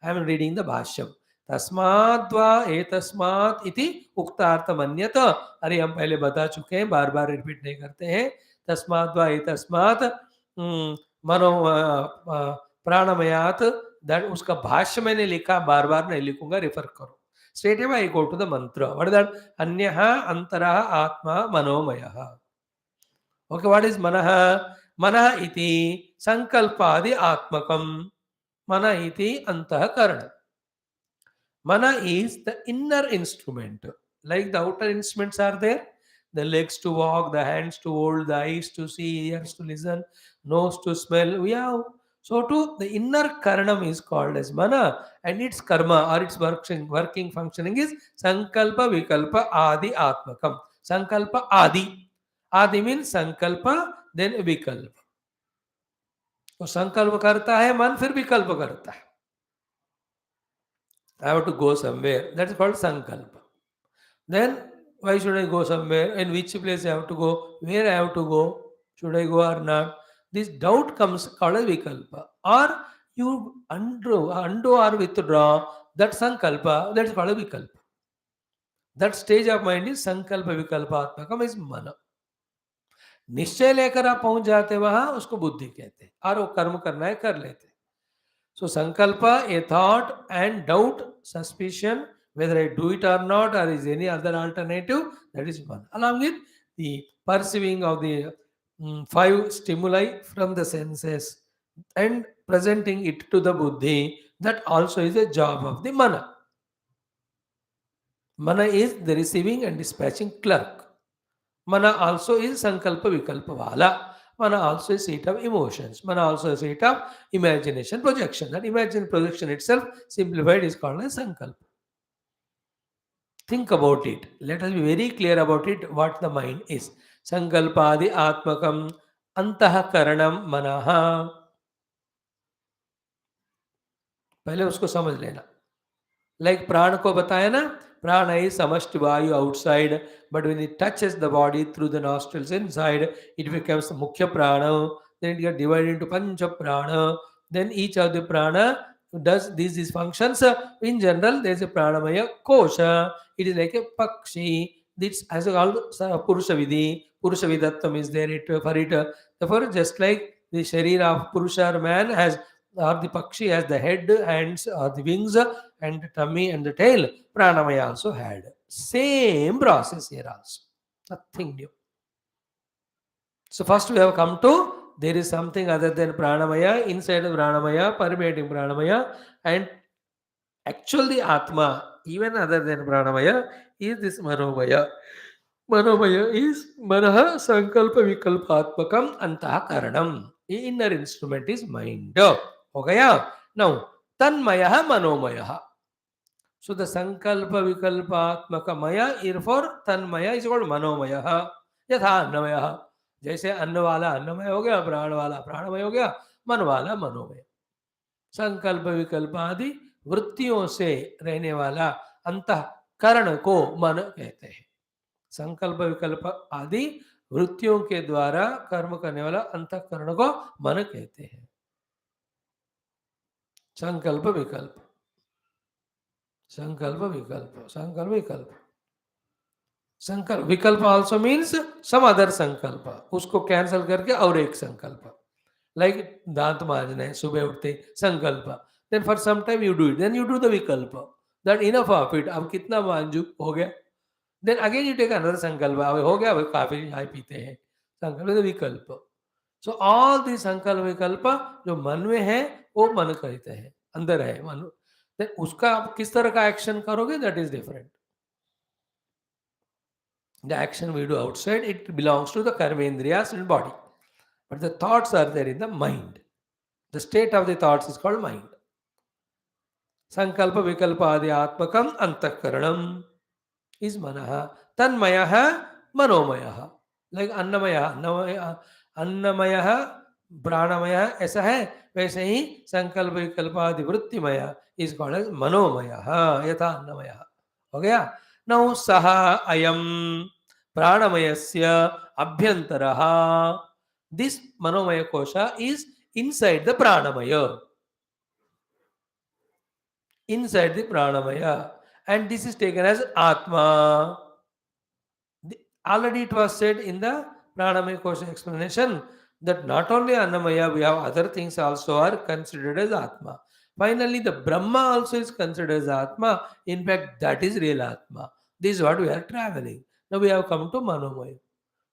I am reading the Bhashyam. तस्माद्वा एतस्मात् इति उक्तार्थमन्यत. अरे हम पहले बता चुके हैं, बार बार रिपीट नहीं करते हैं. तस्माद्वा एतस्मात् मनो प्राणमयात, दैट उसका भाष्य मैंने लिखा, बार बार नहीं लिखूंगा, रेफर करो. Straight away I go to the mantra. What is that? अन्यः अंतरः आत्मा मनोमयः. Okay, what is manah? Mana iti sankalpadi atmakam. Mana iti antahakaranam. Mana is the inner instrument. Like the outer instruments are there, the legs to walk, the hands to hold, the eyes to see, ears to listen, nose to smell. We have so too the inner karanam is called as mana, and its karma or its working functioning is sankalpa vikalpa adi atmakam. Sankalpa adi. Adi means sankalpa, then vikalpa. तो संकल्प करता है मन, फिर विकल्प करता है. I have to go somewhere. That is called sankalpa. Then why should I go somewhere? In which place I have to go? Where I have to go? Should I go or not? This doubt comes called a vikalpa. Or you undo or withdraw that sankalpa, that is called a vikalpa. That stage of mind is sankalpa vikalpa atmakam is mana. निश्चय लेकर आप पहुंच जाते वहां, उसको बुद्धि कहते हैं, और वो कर्म करना है कर लेते. So sankalpa, a thought, and doubt, suspicion, whether I do it or not, or is any other alternative, that is one. Along with the perceiving of the five stimuli from the senses and presenting it to the buddhi, that also is a job of the mana. Mana is the receiving and dispatching clerk. Mana also is sankalpa vikalpa vala. Mana also is seat of emotions. Mana also is seat of imagination projection. That imagination projection itself, simplified, is called as sankalpa. Think about it. Let us be very clear about it, what the mind is. Sankalpadi atmakam antahakaranam manaha. पहले उसको समझ लेना. Like प्राण को बताया ना, prana is samashti vayu outside, but when it touches the body through the nostrils inside, it becomes the mukhya prana. Then it gets divided into pancha prana. Then each of the prana does these functions. In general, there is a pranamaya kosha. It is like a pakshi. This as called purusha vidhi. Purusha vidattam is there for it. Therefore, just like the sharira of purusha or man has, or the pakshi has the head, hands, or the wings, and the tummy and the tail, pranamaya also had. Same process here also. Nothing new. So first we have come to, there is something other than pranamaya, inside of pranamaya, permeating pranamaya, and actually atma, even other than pranamaya, is this manomaya. Manomaya is manaha sankalpa vikalpatmakam antah karanam. The inner instrument is mind. Okay? Now, tanmayaha manomayaha. So the sankalpa vikalpatmaka maya, therefore tanmaya is called manomaya. Yatha annamaya. जैसे अन्न वाला अन्नमय हो गया, प्राण वाला प्राणमय हो गया, मन वाला मनोमय. संकल्प विकल्प आदि वृत्तियों से रहने वाला अंतःकरण को मन कहते हैं. संकल्प विकल्प आदि वृत्तियों के द्वारा कर्म करने वाला अंतःकरण को मन कहते हैं. संकल्प विकल्प, संकल्प विकल्प, संकल्प विकल्प. संकल्प विकल्प ऑल्सो मीन्स सम अदर संकल्प, उसको कैंसल करके और एक संकल्प. लाइक दांत मांजना है, सुबह उठते संकल्प, then for some time you do it, then you do the विकल्प, दैट इनफ ऑफ इट. अब कितना मांझू हो गया, then again you take another संकल्प, अब हो गया, अब काफी चाय पीते हैं, संकल्प विकल्प. सो ऑल दी संकल्प विकल्प जो मन में है वो मन कहते हैं, अंदर है मन. देन उसका आप किस तरह का एक्शन करोगे, that is different. The action we do outside, it belongs to the karmendriyas and body. But the thoughts are there in the mind. The state of the thoughts is called mind. Sankalpa vikalpa adi atmakam antakaranam is manaha. Tanmayaha manomayaha. Like annamaya, pranamaya, ऐसा है. वैसे ही संकल्प विकल्प आदि वृत्तिमय is called as manomaya. यथा अन्नमय. हो गया. Now saha ayam pranamayasya abhyantaraha. This manomaya kosha is inside the pranamaya. Inside the pranamaya. And this is taken as atma. Already it was said in the pranamaya kosha explanation that not only annamaya, we have other things also are considered as atma. Finally, the Brahma also is considered as Atma. In fact, that is real Atma. This is what we are traveling. Now we have come to Manomaya.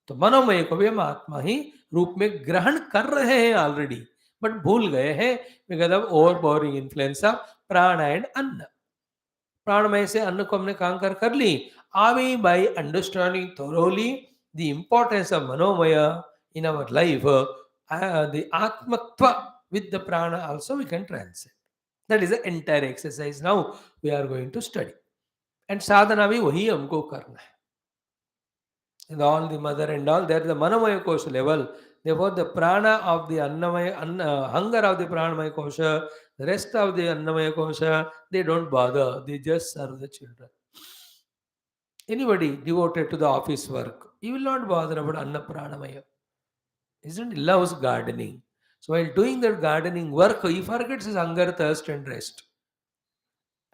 तो मनोमय को भी हम आत्मा ही रूप में ग्रहण कर रहे हैं ऑलरेडी, बट भूल गए हैं because of over powering influence of प्राण एंड अन्न. प्राणमय से अन्न को हमने कांकर कर ली. आवी by understanding thoroughly the importance of manomaya in our life, the atmatva with the prana also we can transcend. That is the entire exercise now we are going to study. And sadhana भी वही हमको करना है. And all the mother and all, there is the manomaya kosha level. Therefore, the prana of the annamaya, hunger of the pranamaya kosha, the rest of the annamaya kosha, they don't bother. They just serve the children. Anybody devoted to the office work, he will not bother about anna pranamaya. Isn't he loves gardening? So while doing that gardening work, he forgets his hunger, thirst, and rest.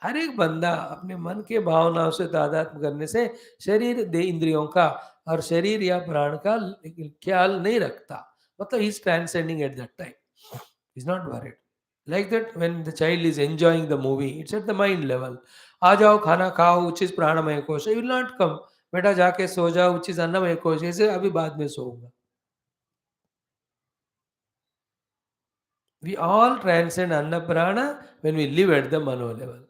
हर एक बंदा अपने मन के भावनाओं से तादात्म्य करने से शरीर दे इंद्रियों का और शरीर या प्राण का ख्याल नहीं रखता. मतलब he is transcending at that time, is not worried. Like that when the child is enjoying the movie, it's at the mind level. आ जाओ खाना खाओ, व्हिच इज प्राणमय कोश, यू विल नॉट कम. बेटा जाके सो जाओ, व्हिच इज अन्नमय कोश, ऐसे अभी बाद में सोऊंगा. We all transcend Anna Prana when we live at the Mano level.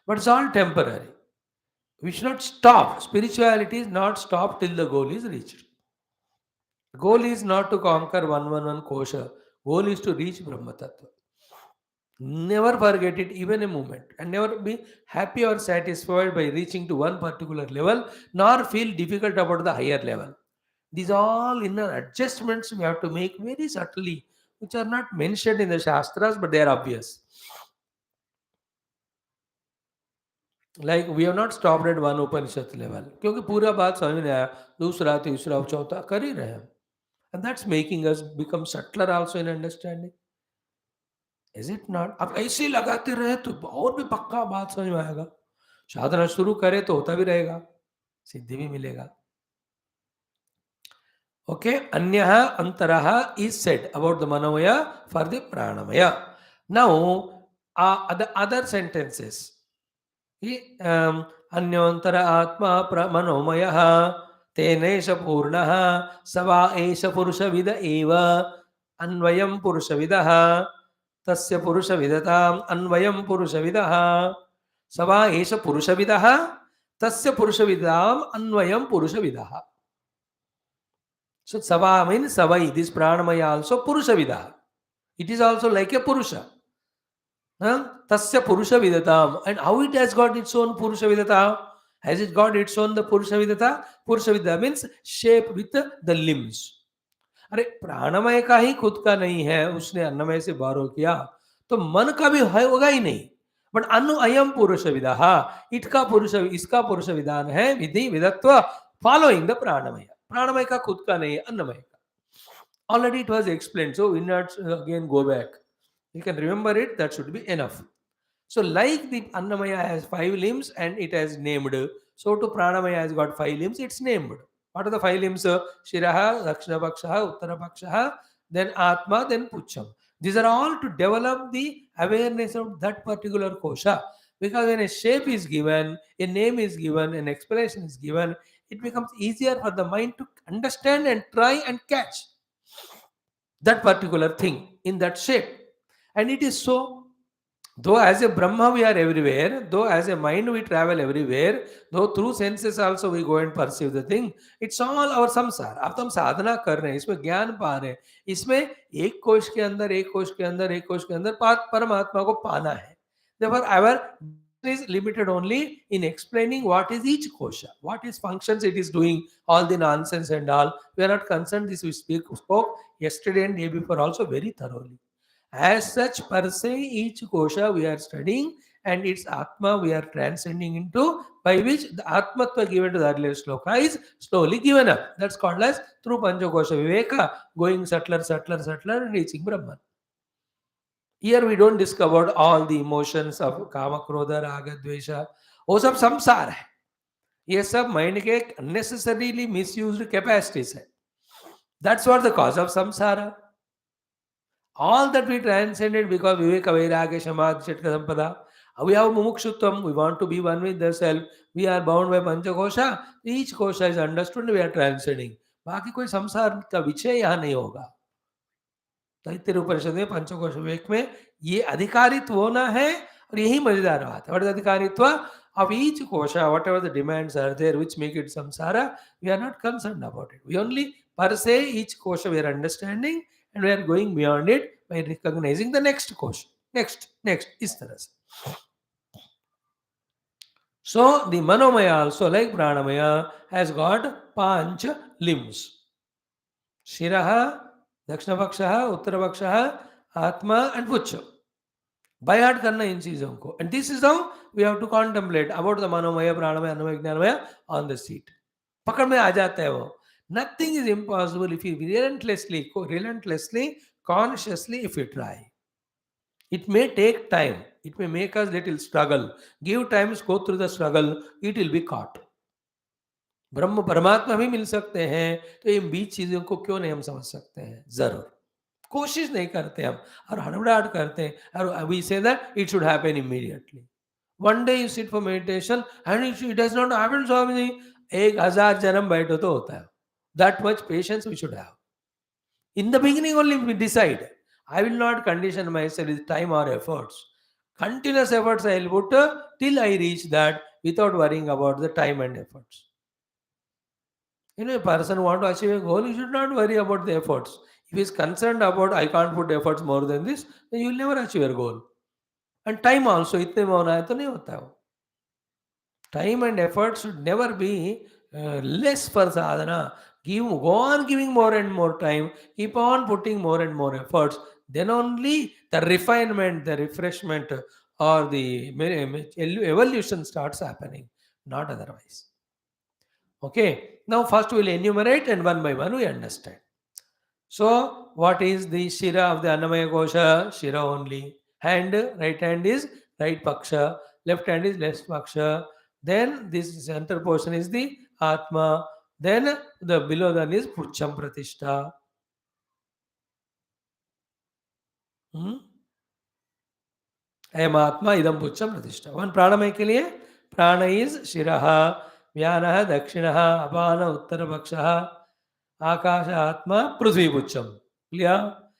But it's all temporary. We should not stop. Spirituality is not stopped till the goal is reached. The goal is not to conquer 111 kosha. Goal is to reach Brahma Tattva. Never forget it even a moment. And never be happy or satisfied by reaching to one particular level, nor feel difficult about the higher level. These all inner adjustments we have to make very subtly, which are not mentioned in the Shastras, but they are obvious. Like we have not stopped at one Upanishad level. क्योंकि पूरा बात समझ में आया, दूसरा तीसरा चौथा कर ही रहे हैं. And that's making us become subtler also in understanding. Is it not? अब ऐसे लगाते रहे तो और भी पक्का बात समझ में आएगा. साधना शुरू करे तो होता भी रहेगा, सिद्धि भी मिलेगा. Okay, Anyaha Antaraha is said about the Manomaya for the Pranamaya. Now, the other sentences. Anyantara Atma Manomaya Tenesha Purnaha Sava Esha Purusha Vida Eva Anvayam Purusha Vidaha Tasya Purusha Vidatam Anvayam Purusha Vidaha Sava Esha Purusha Vidaha Tasya Purusha Vidam Anvayam Purusha Vidaha. So Sava means Savai. This Pranamaya also Purusha Vida. It is also like a Purusha. Tasya Purusha Vidatam. And how it has got its own Purusha Vidata? Has it got its own the Purusha Vidata? Purusha Vidata means shape with the limbs. अरे प्राणमय का ही खुद का नहीं है, उसने अन्नमय से बारो किया, तो मन का भी होगा ही नहीं. बट अनु अयम पुरुष विदा, इसका पुरुष विधान है, विधि विधत्व फॉलोइंग द प्राणमय. प्राणमय का खुद का नहीं है, अन्नमय का. Already it was explained, so we not again go back. You can remember it, that should be enough. So like the Annamaya has 5 limbs and it has named, so to Pranamaya has got 5 limbs, it's named. What are the 5 limbs? Shiraha, Dakshina Pakshaha, Uttara Pakshaha, then Atma, then Pucham. These are all to develop the awareness of that particular kosha. Because when a shape is given, a name is given, an explanation is given, it becomes easier for the mind to understand and try and catch that particular thing in that shape. And it is so. Though as a Brahma we are everywhere, though as a mind we travel everywhere, though through senses also we go and perceive the thing, it's all our samsara. अब तो हम साधना कर रहे हैं, इसमें ज्ञान पा रहे हैं, इसमें एक कोश के अंदर परमात्मा को पाना है. Therefore our is limited only in explaining what is each kosha, what is functions it is doing, all the nonsense and all. We are not concerned. This we spoke yesterday and day before also very thoroughly. As such, per se, each kosha we are studying and its Atma we are transcending into, by which the Atmatva given to the earlier sloka is slowly given up. That's called as through Panchakosha Viveka, going subtler and reaching Brahman. Here we don't discover all the emotions of Kama, Krodha, Raga, Dvesha. वो सब संसार है. ये सब mind के unnecessarily misused capacities है. That's what the cause of samsara. All that we transcended because Viveka, Vairagya, Samadhi, Chatka, Sampada. We have mumukshutvam, we want to be one with the self. We are bound by Panchakosha. Each kosha is understood, we are transcending. बाकी कोई संसार का विषय यहाँ नहीं होगा. तैत्तिरीय उपनिषद में पंचकोश विवेक में ये अधिकारित्व होना है, और यही मजेदार बात है. What is adhikaritva of each kosha? Whatever the demands are there which make it samsara, we are not concerned about it. We only per se each kosha we are understanding, and we are going beyond it by recognizing the next kosha. Next is तरह से. So the manomaya also, like pranamaya, has got panch limbs: shiraha, dakshina pakshaha, uttara pakshaha, atma and pucha. By heart करना इन चीजों को. And this is how we have to contemplate about the manomaya, pranamaya, अन्नमय, ज्ञानमय on the seat. पकड़ में आ जाता है वो. Nothing is impossible if you relentlessly consciously if you try. It may take time, it may make us little struggle. Give times, go through the struggle, it will be caught. ब्रह्म परमात्मा भी मिल सकते हैं, तो इन बीच चीजों को क्यों नहीं हम समझ सकते हैं? जरूर कोशिश नहीं करते हम, और हड़बड़ाहट करते हैं, और we say that it should happen immediately. One day you sit for meditation and it does not happen. Swami ji, 1000 जन्म बैठो तो होता है. That much patience we should have. In the beginning only we decide, I will not condition myself with time or efforts. Continuous efforts I will put till I reach that without worrying about the time and efforts. You know, a person who want to achieve a goal, he should not worry about the efforts. If he is concerned about I can't put efforts more than this, then you will never achieve your goal. And time also, इतने में होना है तो नहीं होता है वो. Time and effort should never be less for sadhana. Go on giving more and more time. Keep on putting more and more efforts. Then only the refinement, the refreshment, or the evolution starts happening. Not otherwise. Okay. Now first we will enumerate, and one by one we understand. So what is the shira of the Annamaya Kosha? Shira only. Hand, right hand is right paksha, left hand is left paksha. Then this center portion is the Atma. Then the below that is Pucham Pratishta. अयम आत्मा इदम पुच्छम प्रतिष्ठा. One प्राणमय के लिए प्राण is शिरः, व्यानः दक्षिणः, अपान उत्तर पक्षः, आकाश आत्मा पृथ्वी पुच्छम. Clear?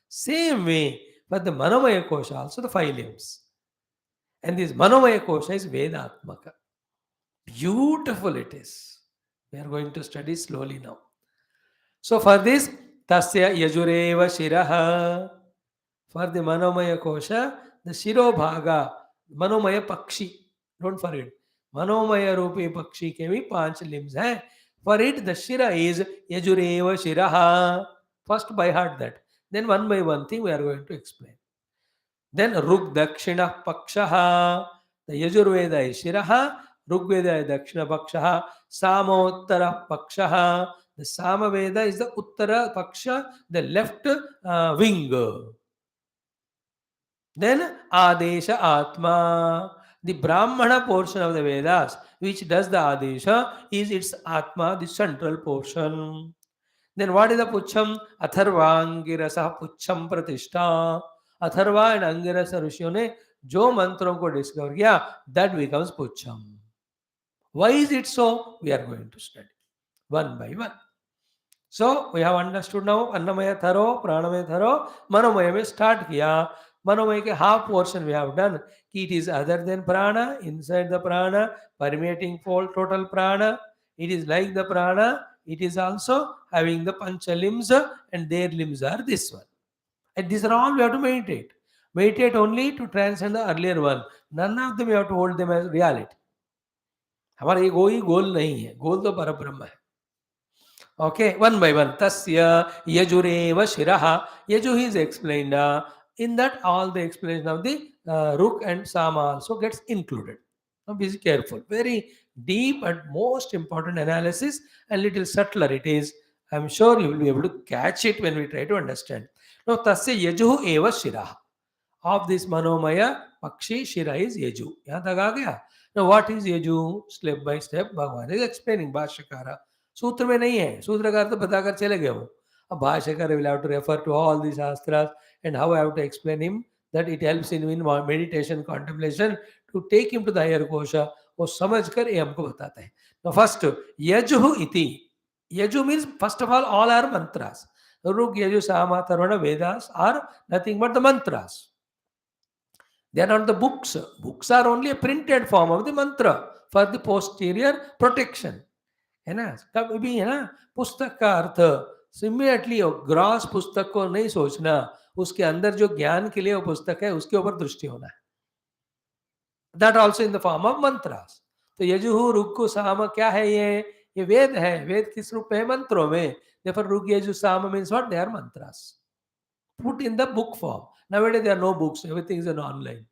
Same way, but the Manomaya Kosha also the 5 limbs. And this Manomaya Kosha is Vedatmaka. Beautiful it is. We are going to study slowly now. So for this, Tasya Yajureva Shiraha. For the Manomaya Kosha, the Shiro Bhaga, Manomaya Pakshi. Don't forget. Manomaya Rupi Pakshi ke bhi 5 limbs hai. For it, the Shira is Yajureva Shiraha. First by heart that. Then one by one thing we are going to explain. Then Rug Dakshina Pakshaha. The Yajurveda is Shiraha. Rugveda is Dakshina Pakshaha. Samottara Pakshaha. The Samaveda is the Uttara Paksha, the left wing. Then Adesha Atma. The Brahmana portion of the Vedas, which does the Adesha, is its Atma, the central portion. Then what is the Pucham? Atharvangirasa Pucham Pratishta. Atharva and Angirasa ऋषियों ने जो मंत्रों को discover किया, that becomes Pucham. Why is it so? We are going to study one by one. So we have understood now Annamaya Tharo, Pranamaya Tharo, Manomaya में start किया. Manomaya के half portion we have done. It is other than prana, inside the prana, permeating total prana. It is like the prana. It is also having the pancha limbs, and their limbs are this one. And these are all we have to meditate. Meditate only to transcend the earlier one. None of them we have to hold them as reality. हमारा ये कोई गोल नहीं है. गोल तो परब्रह्म है. Okay, one by one. Tasya Yajureva Shiraha. Yaju is explained. In that, all the explanation of the Ruk and Sama also gets included. Now be careful. Very deep and most important analysis, and little subtler it is. I'm sure you will be able to catch it when we try to understand. Now, Tasya Yaju Eva Shiraha. Of this Manomaya, Pakshi Shira is Yaju. यहाँ तक आ गया. Now, what is Yaju? Step by step, Bhagavan is explaining. Bhashyakara. सूत्र में नहीं है. सूत्रकार तो बताकर चले गए वो. अब भाष्यकार will have to refer to all these shastras, and how I have to explain him that it helps in meditation, contemplation to take him to the higher kosha. वो समझ कर ये हमको बताता है. Now first, Yaju iti. Yaju means first of all are mantras. Rug, Yaju, Sama, Tarvana, Vedas are nothing but the mantras. They are not the books. Books are only a printed form of the mantra for the posterior protection. है ना? कभी भी है ना, पुस्तक का अर्थ immediately gross पुस्तक को नहीं सोचना, उसके अंदर जो ज्ञान के लिए वो पुस्तक है उसके ऊपर दृष्टि होना है. That also in the form of mantras. तो यजुहु रुक्कु साम क्या है? ये वेद है. वेद किस रूप में है? मंत्रों में. therefore Rig Yaju Sama means what? They are mantras put in the book form. Nowadays there are no books, everything is online.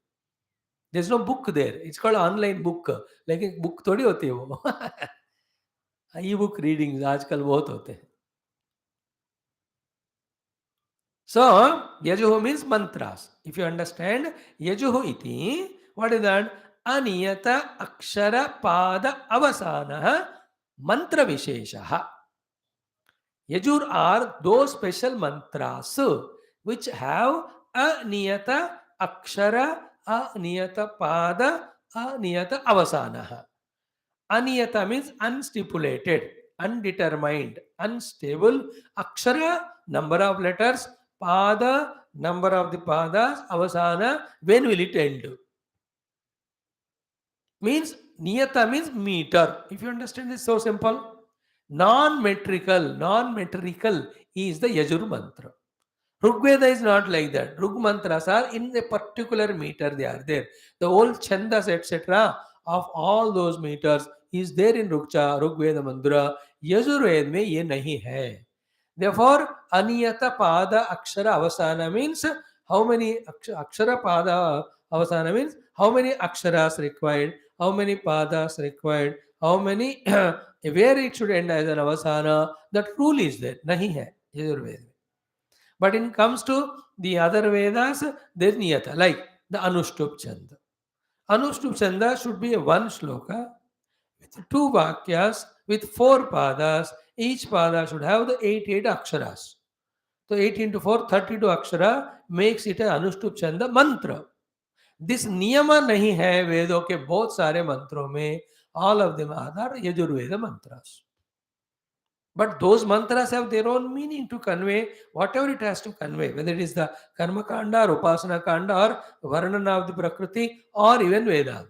There's no book there, it's called online book. लेकिन बुक थोड़ी होती है वो. ई बुक रीडिंग्स आजकल बहुत होते हैं. So yajuhu means mantras. If you understand yajuhu iti, what is that? Aniyata akshara pada avasana mantra vishesha. Yajur are those special mantras which have aniyata akshara, aniyata pada, aniyata avasana. Aniyata means unstipulated, undetermined, unstable. Akshara, number of letters. Pada, number of the padas. Avasana, when will it end? Means, niyata means meter. If you understand this, so simple. Non-metrical is the Yajur mantra. Rigveda is not like that. Rug mantras are in a particular meter, they are there. The whole chandas, etc., of all those meters is there in Rigveda mantra. Yajurved में ये नहीं है. Therefore, aniyata pada akshara avasana means how many akshara pada avasana means how many aksharas required, how many padas required, how many where it should end as an avasana. That rule is there. Nahi hai Yajurveda. But in comes to the other Vedas, there is niyata, like the Anushtup Chanda. Anushtup Chanda should be a one shloka with two vakyas with four padas. Each pada should have the 8 aksharas. So 8 into 4, 32 akshara makes it an Anushtup Chanda mantra. This niyama nahi hai Vedo ke बहुत सारे मंत्रों में. All of them are Yajurveda mantras. But those mantras have their own meaning to convey whatever it has to convey, whether it is the Karma Kanda or Upasana Kanda or Varnana of the Prakriti or even Vedanta.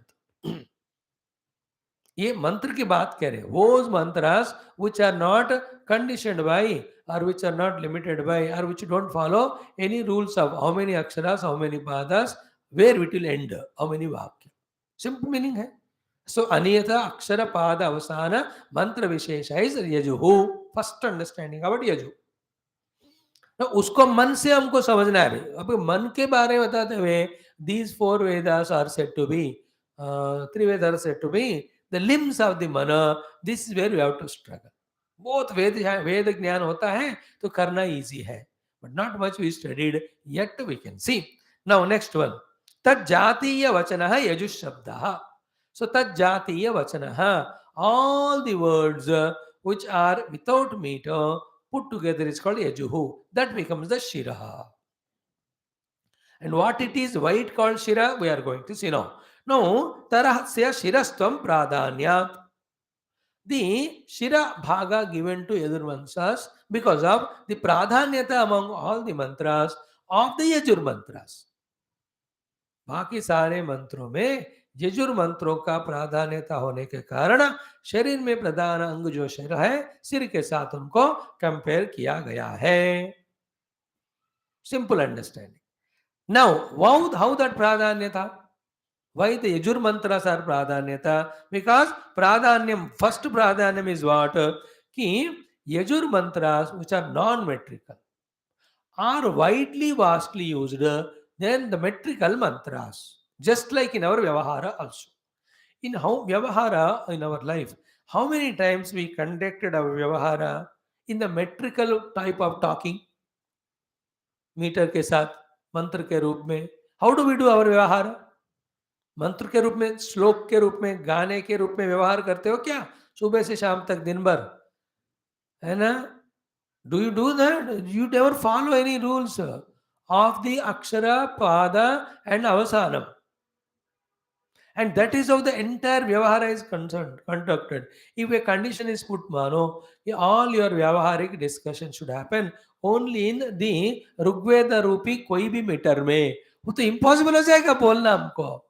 ये मंत्र की बात कह रहे हैं. Those mantras which are not conditioned by or which are not limited by or which don't follow any rules of how many aksharas, how many padas, where it will end, how many vakya. Simple meaning है. So aniyata akshara pada avasana mantra vishesha is yajuhu. First understanding about yaju. तो उसको मन से हमको समझना है. अब मन के बारे में बताते हुए these four Vedas are said to be, three Vedas are said to be the limbs of the mana. This is where we have to struggle. Both वेद ज्ञान होता है तो करना easy है, but not much we studied yet we can see. Now next one, तत् जातीय वचनः यजुः शब्दः. So tat jatiya vachanaha, all the words which are without meter put together is called yajuhu. That becomes the shiraha. And what it is, why it called shira, we are going to see now. Now, tarahasya shirastvam pradanyat. The shira bhaga given to Yajur mantras because of the pradhanyata among all the mantras of the Yajur mantras. बाकी सारे मंत्रों में यजुर मंत्रों का प्राधान्यता होने के कारण शरीर में प्रधान अंग जो शरीर है सिर के साथ उनको कंपेयर किया गया है. Simple understanding. Now how that pradhanyata, why the yajur mantras are pradhanyata? Because pradhanyam, first pradhanyam is what? Ki yajur mantras which are non-metrical are widely vastly used than the metrical mantras. Just like in our Vyavahara also. In how Vyavahara in our life, how many times we conducted our Vyavahara in the metrical type of talking? Metre के साथ मंत्र के रूप में. How do we do our Vyavahara? मंत्र के रूप में, श्लोक के रूप में, गाने के रूप में व्यवहार करते हो क्या सुबह से शाम तक दिन भर, है ना? Do you do that? You never follow any rules of the akshara, pada and avasanam. And that is how the entire vyavahara is conducted. If a condition is put mano, all your vyavaharik discussion should happen only in the Rigveda रूपी कोई भी metre में, वो तो impossible हो जाएगा बोलना हमको.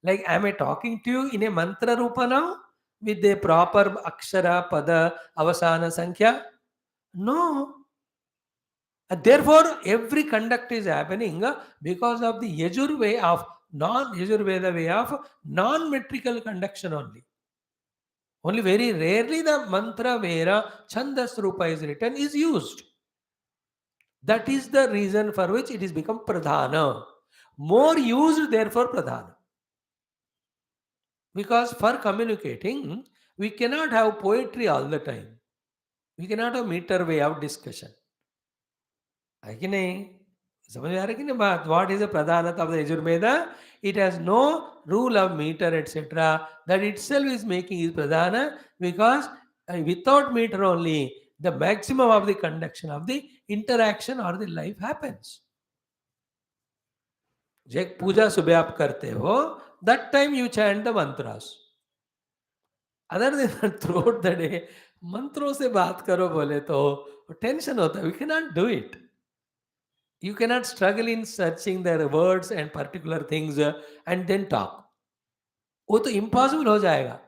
Like, am I talking to you in a mantra rupa now with a proper akshara, pada, avasana, sankhya? No. And therefore, every conduct is happening because of the Yajur way of non-Yajurveda way of non-metrical conduction only. Only very rarely the mantra where Chandas Rupa is written is used. That is the reason for which it is become Pradhana. More used, therefore Pradhana. Because for communicating, we cannot have poetry all the time. We cannot have meter way of discussion. है कि नहीं? समझ में आ रहा है कि नहीं बात? What is the pradhanata of the Yajurveda? It has no rule of meter, etc. That itself is making it pradhana, because without meter only, the maximum of the conduction of the interaction or the life happens. जब पूजा सुबह आप करते हो, that time you chant the mantras. Other than throughout the day मंत्रों से बात करो बोले तो टेंशन होता है. We can not do it. You can not struggle in searching the words and particular things and then talk. वो तो इम्पॉसिबल हो जाएगा.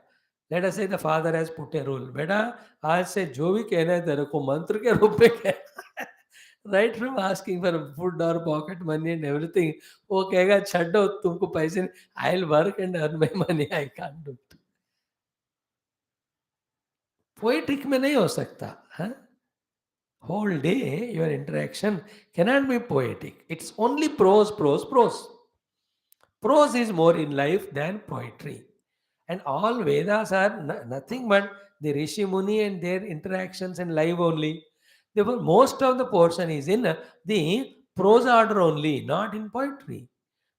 Let us say the father has put a rule, बेटा आज से जो भी कहना है तेरे को मंत्र के रूप में कह. Right from asking for food और पॉकेट मनी एंड एवरीथिंग, वो कहेगा छड्डो तुमको पैसे, I will work and earn my money, I can't do. Poetic में नहीं हो सकता. हाँ? Whole day your interaction cannot be poetic. It's only prose, prose, prose. Prose is more in life than poetry. And all Vedas are nothing but the Rishi Muni and their interactions in life only. Therefore, most of the portion is in the prose order only, not in poetry.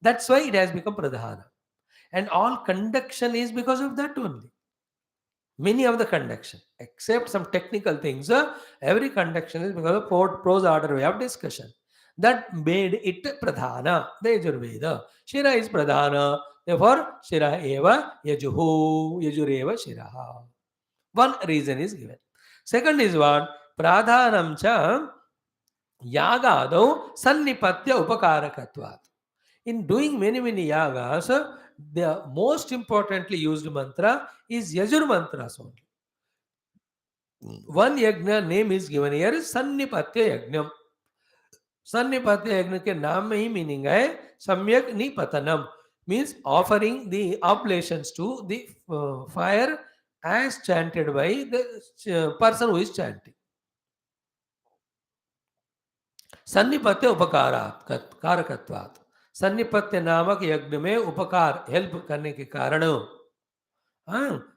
That's why it has become Pradhana. And all conduction is because of that only. Many of the conduction, except some technical things, every conduction is because of prose order way of discussion. That made it pradhana, the Yajurveda. Shira is pradhana, therefore Shira eva yajuhu, yajureva shiraha. One reason is given. Second is what? Pradhanam cha yagado sannipatya upakarakatvat. In doing many yagas, the most importantly used mantra is Yajur mantras only. One yajna name is given here is Sannipatya Yajnam. Sannipatya Yajna के नाम में ही meaning है सम्यक निपतनम, means offering the oblations to the fire as chanted by the person who is chanting. सन्निपत्य उपकारात कारकत्वात्. सन्निपत्य नामक यज्ञ में उपकार help करने के कारण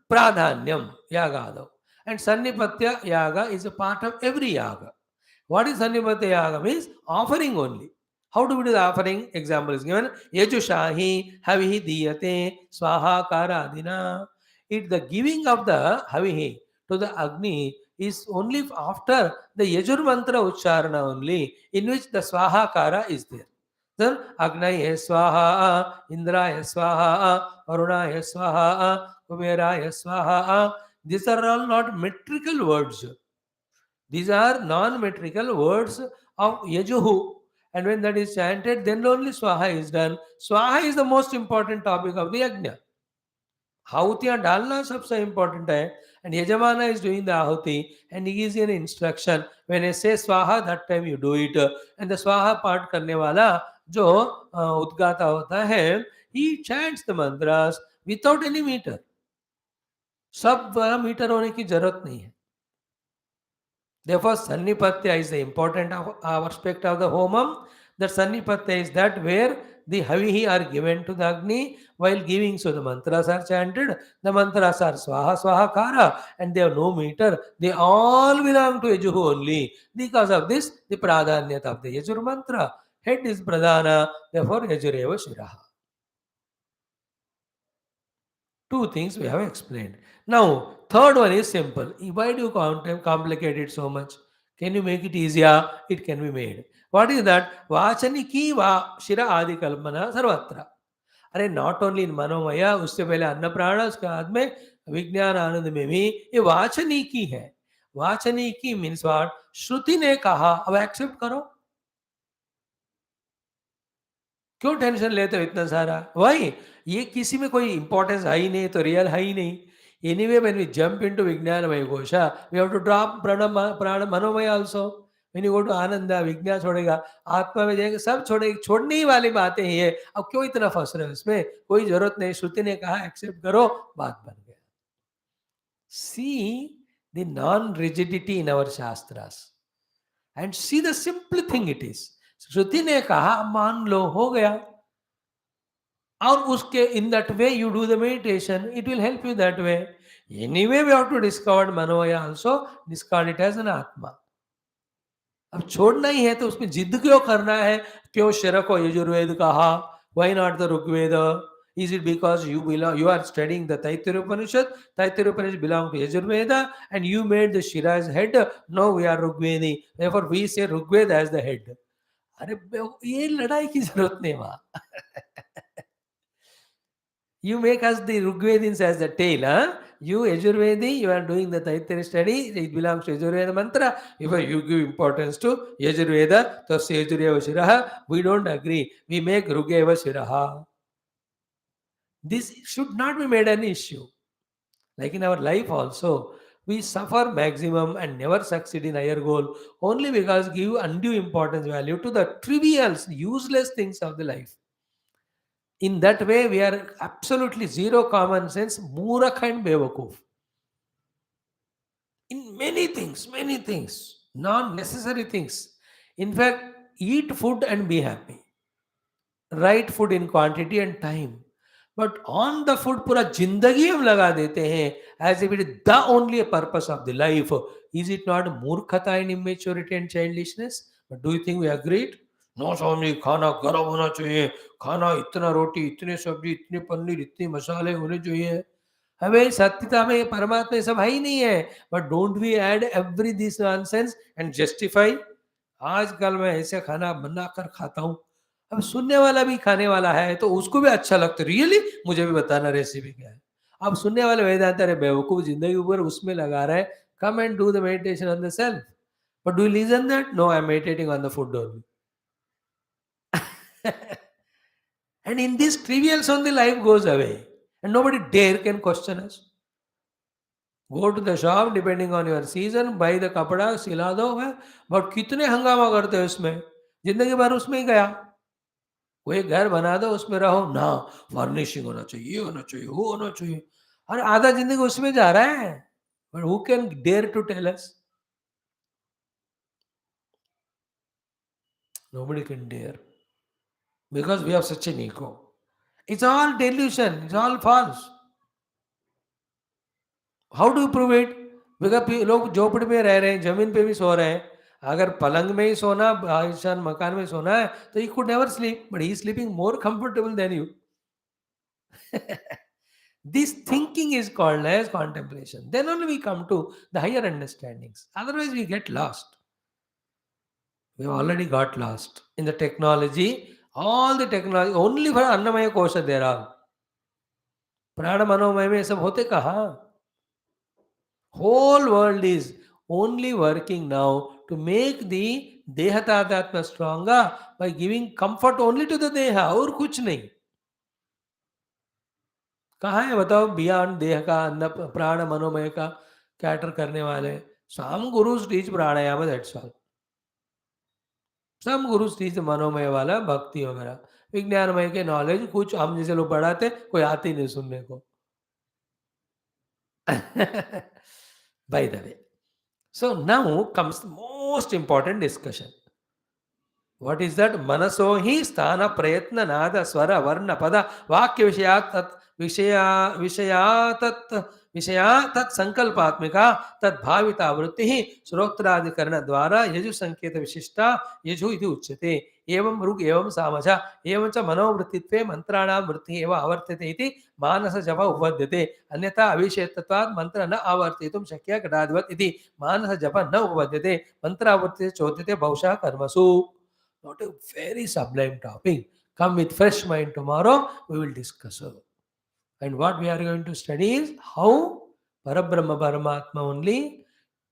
प्राधान्यम यागादो. And sannipatya yaga is a part of every yaga. What is sannipatya yaga? Means offering only. How do we do the offering? Example is given. Yajushahi havihi diyate swaha karadina. It the giving of the havihi to the Agni is only after the Yajur mantra ucharana only, in which the swaha kara is there. Then Agnaya swaha, Indraya swaha, Arunaya swaha, Kuberaya swaha. These are all not metrical words. These are non-metrical words of Yajuhu. And when that is chanted, then only Swaha is done. Swaha is the most important topic of the Yajna. Ahutiyan dalna सबसे important है. And Yajamana is doing the Ahuti and he gives you an instruction. When I say Swaha, that time you do it. And the Swaha part करने वाला जो उद्गाता होता है, he chants the mantras without any meter. सब metre होने की जरूरत नहीं है. Therefore, Sannipatya is the important aspect of the homam. That Sannipatya is that where the havihi are given to the Agni. While giving, so the mantras are chanted. The mantras are swaha swaha kara and they have no meter. They all belong to Yajuhu only. Because of this, the pradhanyata of the Yajur mantra. Head is pradhana, therefore Yajureva shiraha. Two things we have explained. Now, third one is simple. Why do you complicate it so much? Can you make it easier? It can be made. What is that? Vachaniki va shira adi kalpana sarvatra. अरे not only in Manomaya, उससे पहले अन्न प्राण, उसके बाद में विज्ञान आनंद में भी ये वाचनी की है. वाचनिकी मीन्स व्हाट? श्रुति ने कहा, अब एक्सेप्ट करो। क्यों टेंशन लेते हो इतना सारा? वही, ये किसी में कोई इंपॉर्टेंस है ही नहीं, तो रियल है ही नहीं। Anyway when we jump into vijnanamaya kosha, we have to drop prana manomaya also. When you go to ananda, विज्ञान छोड़ेगा, आत्मा में जाएंगे, सब छोड़े, छोड़ने ही वाली बातें हैं ये। अब क्यों इतना फंस रहे हो इसमें? कोई जरूरत नहीं, श्रुति ने कहा एक्सेप्ट करो, बात बन गया। See the non-rigidity in our shastras and see the simple thing it is. श्रुति ने कहा मान लो, हो गया। और उसके in that way you do the meditation, it will help you that way. Anyway, we have to discover Manomaya also, discard it as an Atma. अब छोड़ना ही है तो उसमें जिद क्यों करना है? क्यों शर को यजुर्वेद कहा? Why not the Rigveda? Is it because you are studying the Taittiriya Upanishad? Taittiriya Upanishad belong to Yajurveda and you made the Shira as head. No, we are Rigvedi. Therefore, we say Rigveda as the head. अरे ये लड़ाई की जरूरत नहीं वहां। You make us the Rigvedins as the tail, huh? You Yajurvedi, you are doing the Taittiriya study, it belongs to Yajurveda mantra. If you give importance to Yajurveda, so Yajurveda Shiraha, we don't agree. We make Rugeva Shiraha. This should not be made an issue. Like in our life also, we suffer maximum and never succeed in higher goal only because give undue importance value to the trivial, useless things of the life. In that way, we are absolutely zero common sense, Murakh and Bewakuf. In many things, non-necessary things. In fact, eat food and be happy. Right food in quantity and time. But on the food, पूरा जिंदगी हम लगा देते हैं as if it is the only purpose of the life. Is it not मूर्खता and immaturity and childishness? But do you think we agreed? No Swami, खाना गर्म होना चाहिए, खाना इतना रोटी, इतने सब्जी, इतने पनीर, इतने मसाले होने चाहिए। हमें सत्यता में परमात्मा ये सब है ही नहीं है। But don't we add every this nonsense and justify? आजकल मैं ऐसे खाना बनाकर खाता हूँ। अब सुनने वाला भी खाने वाला है तो उसको भी अच्छा लगता है, रियली मुझे भी बताना रेसिपी क्या है। अब सुनने वाले वेदांत, अरे बेवकूफ, जिंदगी ऊपर उसमें लगा रहा है, come and do the meditation on the self. But do you listen that? No, I am meditating on the food only. And in this trivials only life goes away. And nobody dare can question us. Go to the shop, depending on your season, buy the कपड़ा, सिला दो है। But कितने हंगामा करते हो उसमें, जिंदगी भर उसमें ही गया। कोई घर बना दो, उसमें रहो ना, फर्निशिंग होना चाहिए, ये होना चाहिए, वो होना चाहिए। अरे आधा जिंदगी उसमें जा रहा है। But who can dare to tell us? Nobody can dare. Because we have such an ego. It's all delusion, it's all false. How do prove it? Because लोग झोपड़ी में रह रहे हैं, जमीन पे भी सो रहे हैं। अगर पलंग में ही सोना, आलिशान मकान में सोना है तो he could never sleep, but he sleeping more comfortable than you. This thinking is called as contemplation. Then only we come to the higher understandings. Otherwise we get lost. We have already got lost in the technology. All the technology only for अन्नमय कोश there are. प्राण मनोमय में सब होते कहाँ? Whole world is only working now to make the Dehatadhatma stronger by giving comfort only to the Deha, और कुछ नहीं। कहाँ है बताओ बियॉन्ड देह का, अन्न प्राण मनोमय का कैटर करने वाले? Some gurus teach pranayama, that's all. Some gurus teach manomaya वाला भक्ति वगैरह, विज्ञानमय के नॉलेज कुछ हम जैसे लोग पढ़ाते, कोई आती नहीं सुनने को। By the way, so now comes the most important discussion. What is that? Manaso hi sthana prayatna nada swara varna pada vakya विषया तत् संकल्पात्मिका तत् भाविता वृत्ति ही श्रोत्राधिकरण द्वारा यजु संकेत विशिष्टा यजु इति उच्यते। एवं ऋग एवं सामजा एवं च मनोवृत्तित्वे मंत्राणां वृत्ति एव आवर्त्यते इति मानस जप उपपद्यते। अन्यथा अविषेत्वात् मंत्र न आवर्तितुं शक्य घटाधिपत् इति मानस जप न उपपद्यते। मंत्रावर्त्य चोद्यते बहुशः कर्मसु। Not a very sublime topic. Come with fresh mind tomorrow, we will discuss it. And what we are going to study is how Parabrahma Paramatma only